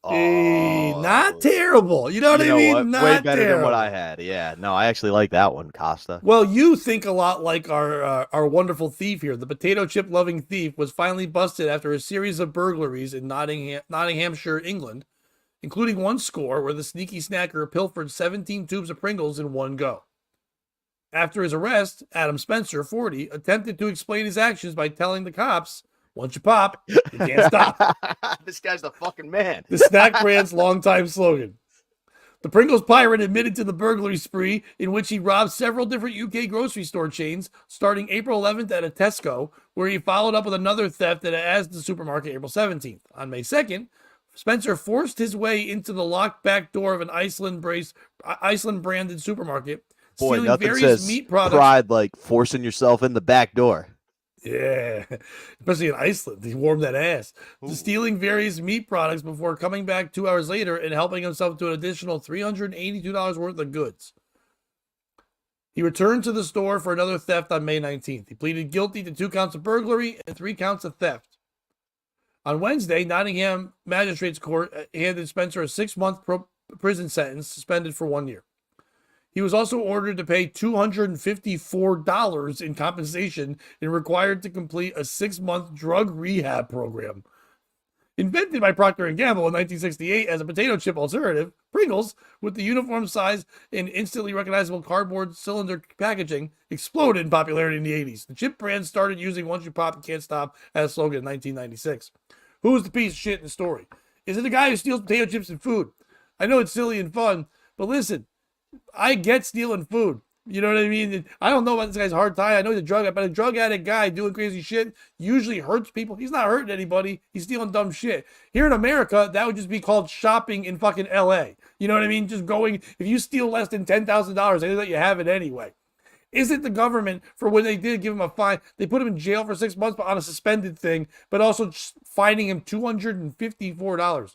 Not terrible. You know what I mean? What? Not Way better terrible. than what I had. Yeah. No, I actually like that one, Costa. Well, you think a lot like our wonderful thief here. The potato chip loving thief was finally busted after a series of burglaries in Nottinghamshire, England, including one score where the sneaky snacker pilfered 17 tubes of Pringles in one go. After his arrest, Adam Spencer, 40, attempted to explain his actions by telling the cops, once you pop, you can't stop. This guy's the fucking man. The snack brand's longtime slogan. The Pringles pirate admitted to the burglary spree in which he robbed several different UK grocery store chains starting April 11th at a Tesco, where he followed up with another theft at a Asda supermarket April 17th. On May 2nd, Spencer forced his way into the locked back door of an Iceland-branded supermarket, Boy, stealing nothing various says meat products. pride like forcing yourself in the back door. Yeah, especially in Iceland. He warmed that ass. Ooh. Stealing various meat products before coming back 2 hours later and helping himself to an additional $382 worth of goods. He returned to the store for another theft on May 19th. He pleaded guilty to 2 counts of burglary and 3 counts of theft. On Wednesday, Nottingham Magistrates Court handed Spencer a 6-month prison sentence, suspended for 1 year. He was also ordered to pay $254 in compensation and required to complete a 6-month drug rehab program. Invented by Procter & Gamble in 1968 as a potato chip alternative, Pringles, with the uniform size and instantly recognizable cardboard cylinder packaging, exploded in popularity in the 80s. The chip brand started using "Once you pop, you can't stop" as a slogan in 1996. Who's the piece of shit in the story? Is it the guy who steals potato chips and food? I know it's silly and fun, but listen, I get stealing food. You know what I mean? I don't know about this guy's hard time. I know he's a drug addict, but a drug addict guy doing crazy shit usually hurts people. He's not hurting anybody. He's stealing dumb shit. Here in America, that would just be called shopping in fucking LA. You know what I mean? Just going, if you steal less than $10,000, they let you have it anyway. Is it the government for when they did give him a fine? They put him in jail for 6 months, but on a suspended thing, but also just fining him $254.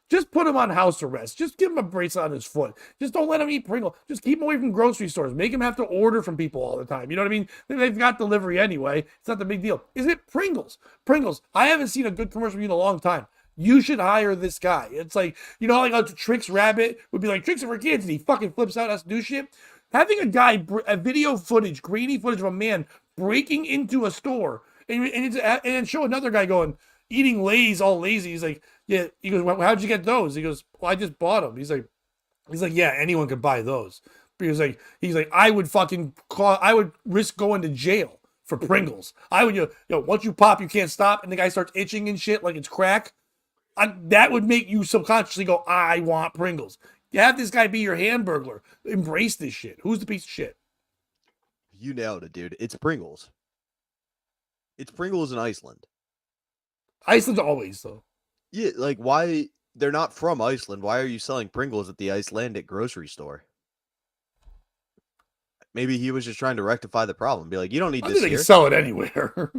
Just put him on house arrest. Just give him a bracelet on his foot. Just don't let him eat Pringle. Just keep him away from grocery stores. Make him have to order from people all the time. You know what I mean? They've got delivery anyway. It's not the big deal. Is it Pringles? Pringles. I haven't seen a good commercial from you in a long time. You should hire this guy. It's like, you know, like a Tricks Rabbit would be like, Tricks are for kids, and he fucking flips out, has to do shit. Having a guy, a video footage, grainy footage of a man breaking into a store and show another guy going, eating Lay's all lazy. He's like, yeah. He goes, well, how'd you get those? He goes, well, I just bought them. He's like, yeah, anyone could buy those. But he's like, I would risk going to jail for Pringles. I would, once you pop, you can't stop, and the guy starts itching and shit like it's crack. That would make you subconsciously go, I want Pringles. You have this guy be your hamburglar. Embrace this shit. Who's the piece of shit? You nailed it, dude. It's Pringles. It's Pringles in Iceland. Iceland's always, though. Yeah, like, why? They're not from Iceland. Why are you selling Pringles at the Icelandic grocery store? Maybe he was just trying to rectify the problem. Be like, you don't need I this think they here. can sell it anywhere.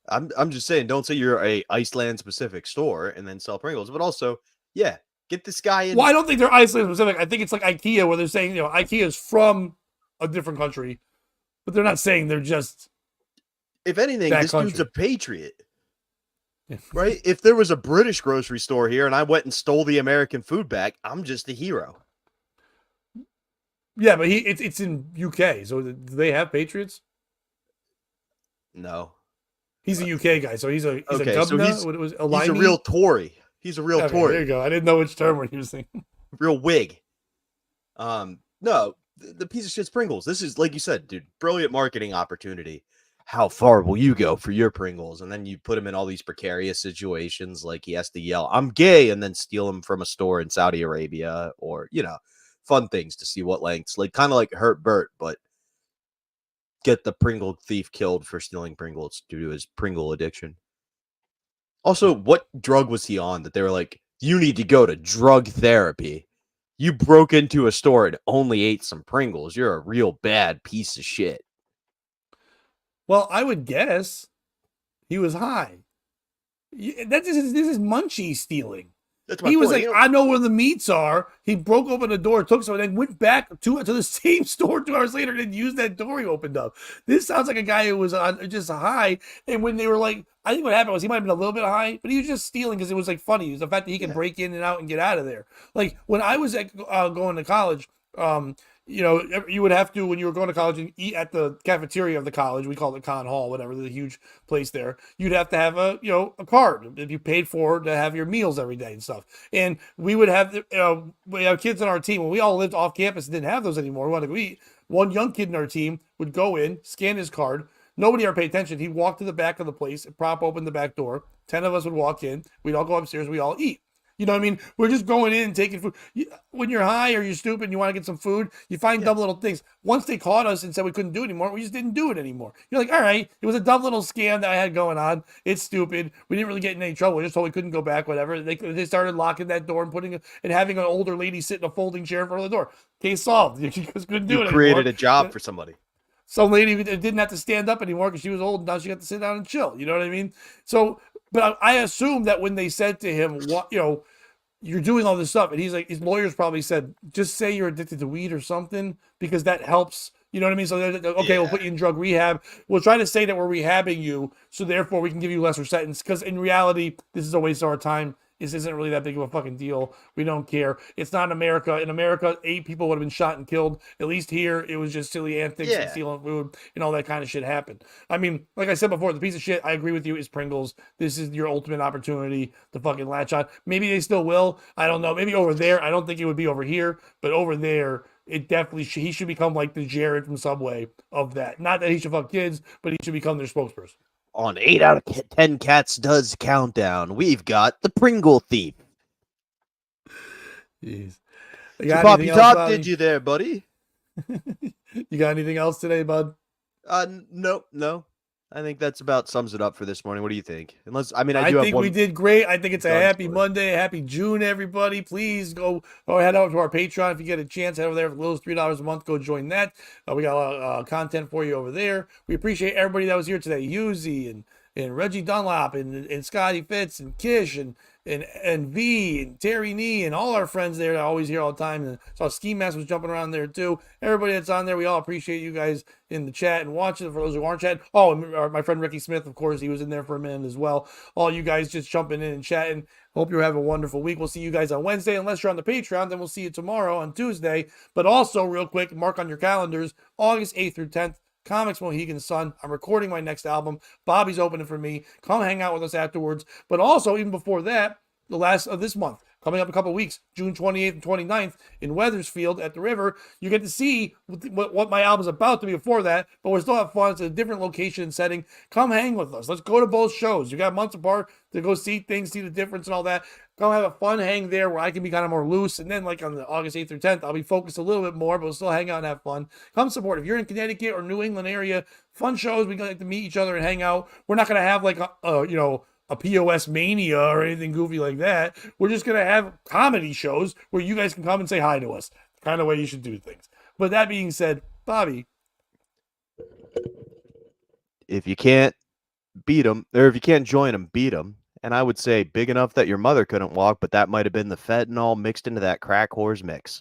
I'm just saying, don't say you're a Iceland-specific store and then sell Pringles. But also, yeah, get this guy in. Well, I don't think they're Iceland-specific. I think it's like IKEA, where they're saying, IKEA is from a different country, but they're not saying they're just. If anything, that this country. dude's a patriot. Yeah. Right? If there was a British grocery store here and I went and stole the American food back, I'm just a hero. Yeah, but it's in UK, so do they have patriots? No. He's a UK guy, so he's a Okay, governor. so he's a limey? real Tory. He's a real Okay, Tory. there you go. I didn't know which term we're using. Real Whig. No, the piece of shit's Pringles. This is, like you said, dude, brilliant marketing opportunity. How far will you go for your Pringles? And then you put him in all these precarious situations, like he has to yell, I'm gay, and then steal him from a store in Saudi Arabia, or, fun things to see what lengths, like kind of like Hurt Burt, but get the Pringle thief killed for stealing Pringles due to his Pringle addiction. Also, what drug was he on that they were like, you need to go to drug therapy? You broke into a store and only ate some Pringles. You're a real bad piece of shit. Well, I would guess he was high. This is munchie stealing. That's my He was point. like, I know where the meats are. He broke open the door, took some, and then went back to the same store 2 hours later and used that door he opened up. This sounds like a guy who was just high. And when they were like, I think what happened was he might have been a little bit high, but he was just stealing because it was like funny. It was the fact that he can break in and out and get out of there. Like when I was going to college, you would have to, when you were going to college and eat at the cafeteria of the college, we called it Con Hall, whatever, there's a huge place there. You'd have to have a card that you paid for to have your meals every day and stuff. And we would have, we have kids on our team. When we all lived off campus and didn't have those anymore, we wanted to go eat. One young kid in our team would go in, scan his card. Nobody ever paid attention. He'd walk to the back of the place, prop open the back door. 10 of us would walk in. We'd all go upstairs. We all eat. You know what I mean? We're just going in and taking food. When you're high or you're stupid and you want to get some food, you find dumb little things. Once they caught us and said we couldn't do it anymore, we just didn't do it anymore. You're like, all right, it was a dumb little scam that I had going on. It's stupid. We didn't really get in any trouble. We just told we couldn't go back, whatever. They started locking that door and having an older lady sit in a folding chair in front of the door. Case solved. You just couldn't do You it created anymore. a job for somebody. Some lady didn't have to stand up anymore because she was old and now she got to sit down and chill. You know what I mean? So, but I assume that when they said to him, what, you're doing all this stuff, and he's like, his lawyers probably said, just say you're addicted to weed or something because that helps. You know what I mean? So they're like, okay, we'll put you in drug rehab. We'll try to say that we're rehabbing you, so therefore we can give you lesser sentence. Because in reality, this is a waste of our time. This isn't really that big of a fucking deal. We don't care. It's not America. In America, 8 people would have been shot and killed. At least here, it was just silly antics and stealing food and all that kind of shit happened. I mean, like I said before, the piece of shit, I agree with you, is Pringles. This is your ultimate opportunity to fucking latch on. Maybe they still will. I don't know. Maybe over there. I don't think it would be over here. But over there, it definitely he should become like the Jared from Subway of that. Not that he should fuck kids, but he should become their spokesperson. On 8 out of 10 Cats Does Countdown, we've got the Pringle Thief. Jeez. So Poppy Top did you there, buddy? You got anything else today, bud? No. I think that's about sums it up for this morning. What do you think? Unless I think we did great. I think it's a happy Monday, happy June, everybody. Please go head over to our Patreon if you get a chance. Head over there for as little as $3 a month. Go join that. We got a lot of content for you over there. We appreciate everybody that was here today. Yuzi and Reggie Dunlop and Scotty Fitz and Kish and V and Terry Nee and all our friends there that are always here all the time. And saw Ski Mask was jumping around there too. Everybody that's on there, we all appreciate you guys in the chat and watching. For those who aren't chatting, and my friend Ricky Smith, of course, he was in there for a minute as well. All you guys just jumping in and chatting. Hope you're having a wonderful week. We'll see you guys on Wednesday. Unless you're on the Patreon, then we'll see you tomorrow on Tuesday. But also, real quick, mark on your calendars, August 8th through 10th. Comics Mohegan Sun. I'm recording my next album. Bobby's opening for me. Come hang out with us afterwards. But also, even before that, the last of this month, coming up a couple of weeks, June 28th and 29th in Weathersfield at the river, you get to see what my album's about to be before that, but we're still have fun. It's a different location and setting. Come hang with us. Let's go to both shows. You got months apart to go see things, see the difference and all that. Come have a fun hang there where I can be kind of more loose. And then like on the August 8th through 10th, I'll be focused a little bit more, but we'll still hang out and have fun. Come support. If you're in Connecticut or New England area, fun shows. We like to meet each other and hang out. We're not going to have like a POS mania or anything goofy like that. We're just going to have comedy shows where you guys can come and say hi to us. The kind of way you should do things. But that being said, Bobby. If you can't beat them, or if you can't join them, beat them. And I would say big enough that your mother couldn't walk, but that might have been the fentanyl mixed into that crack whore's mix.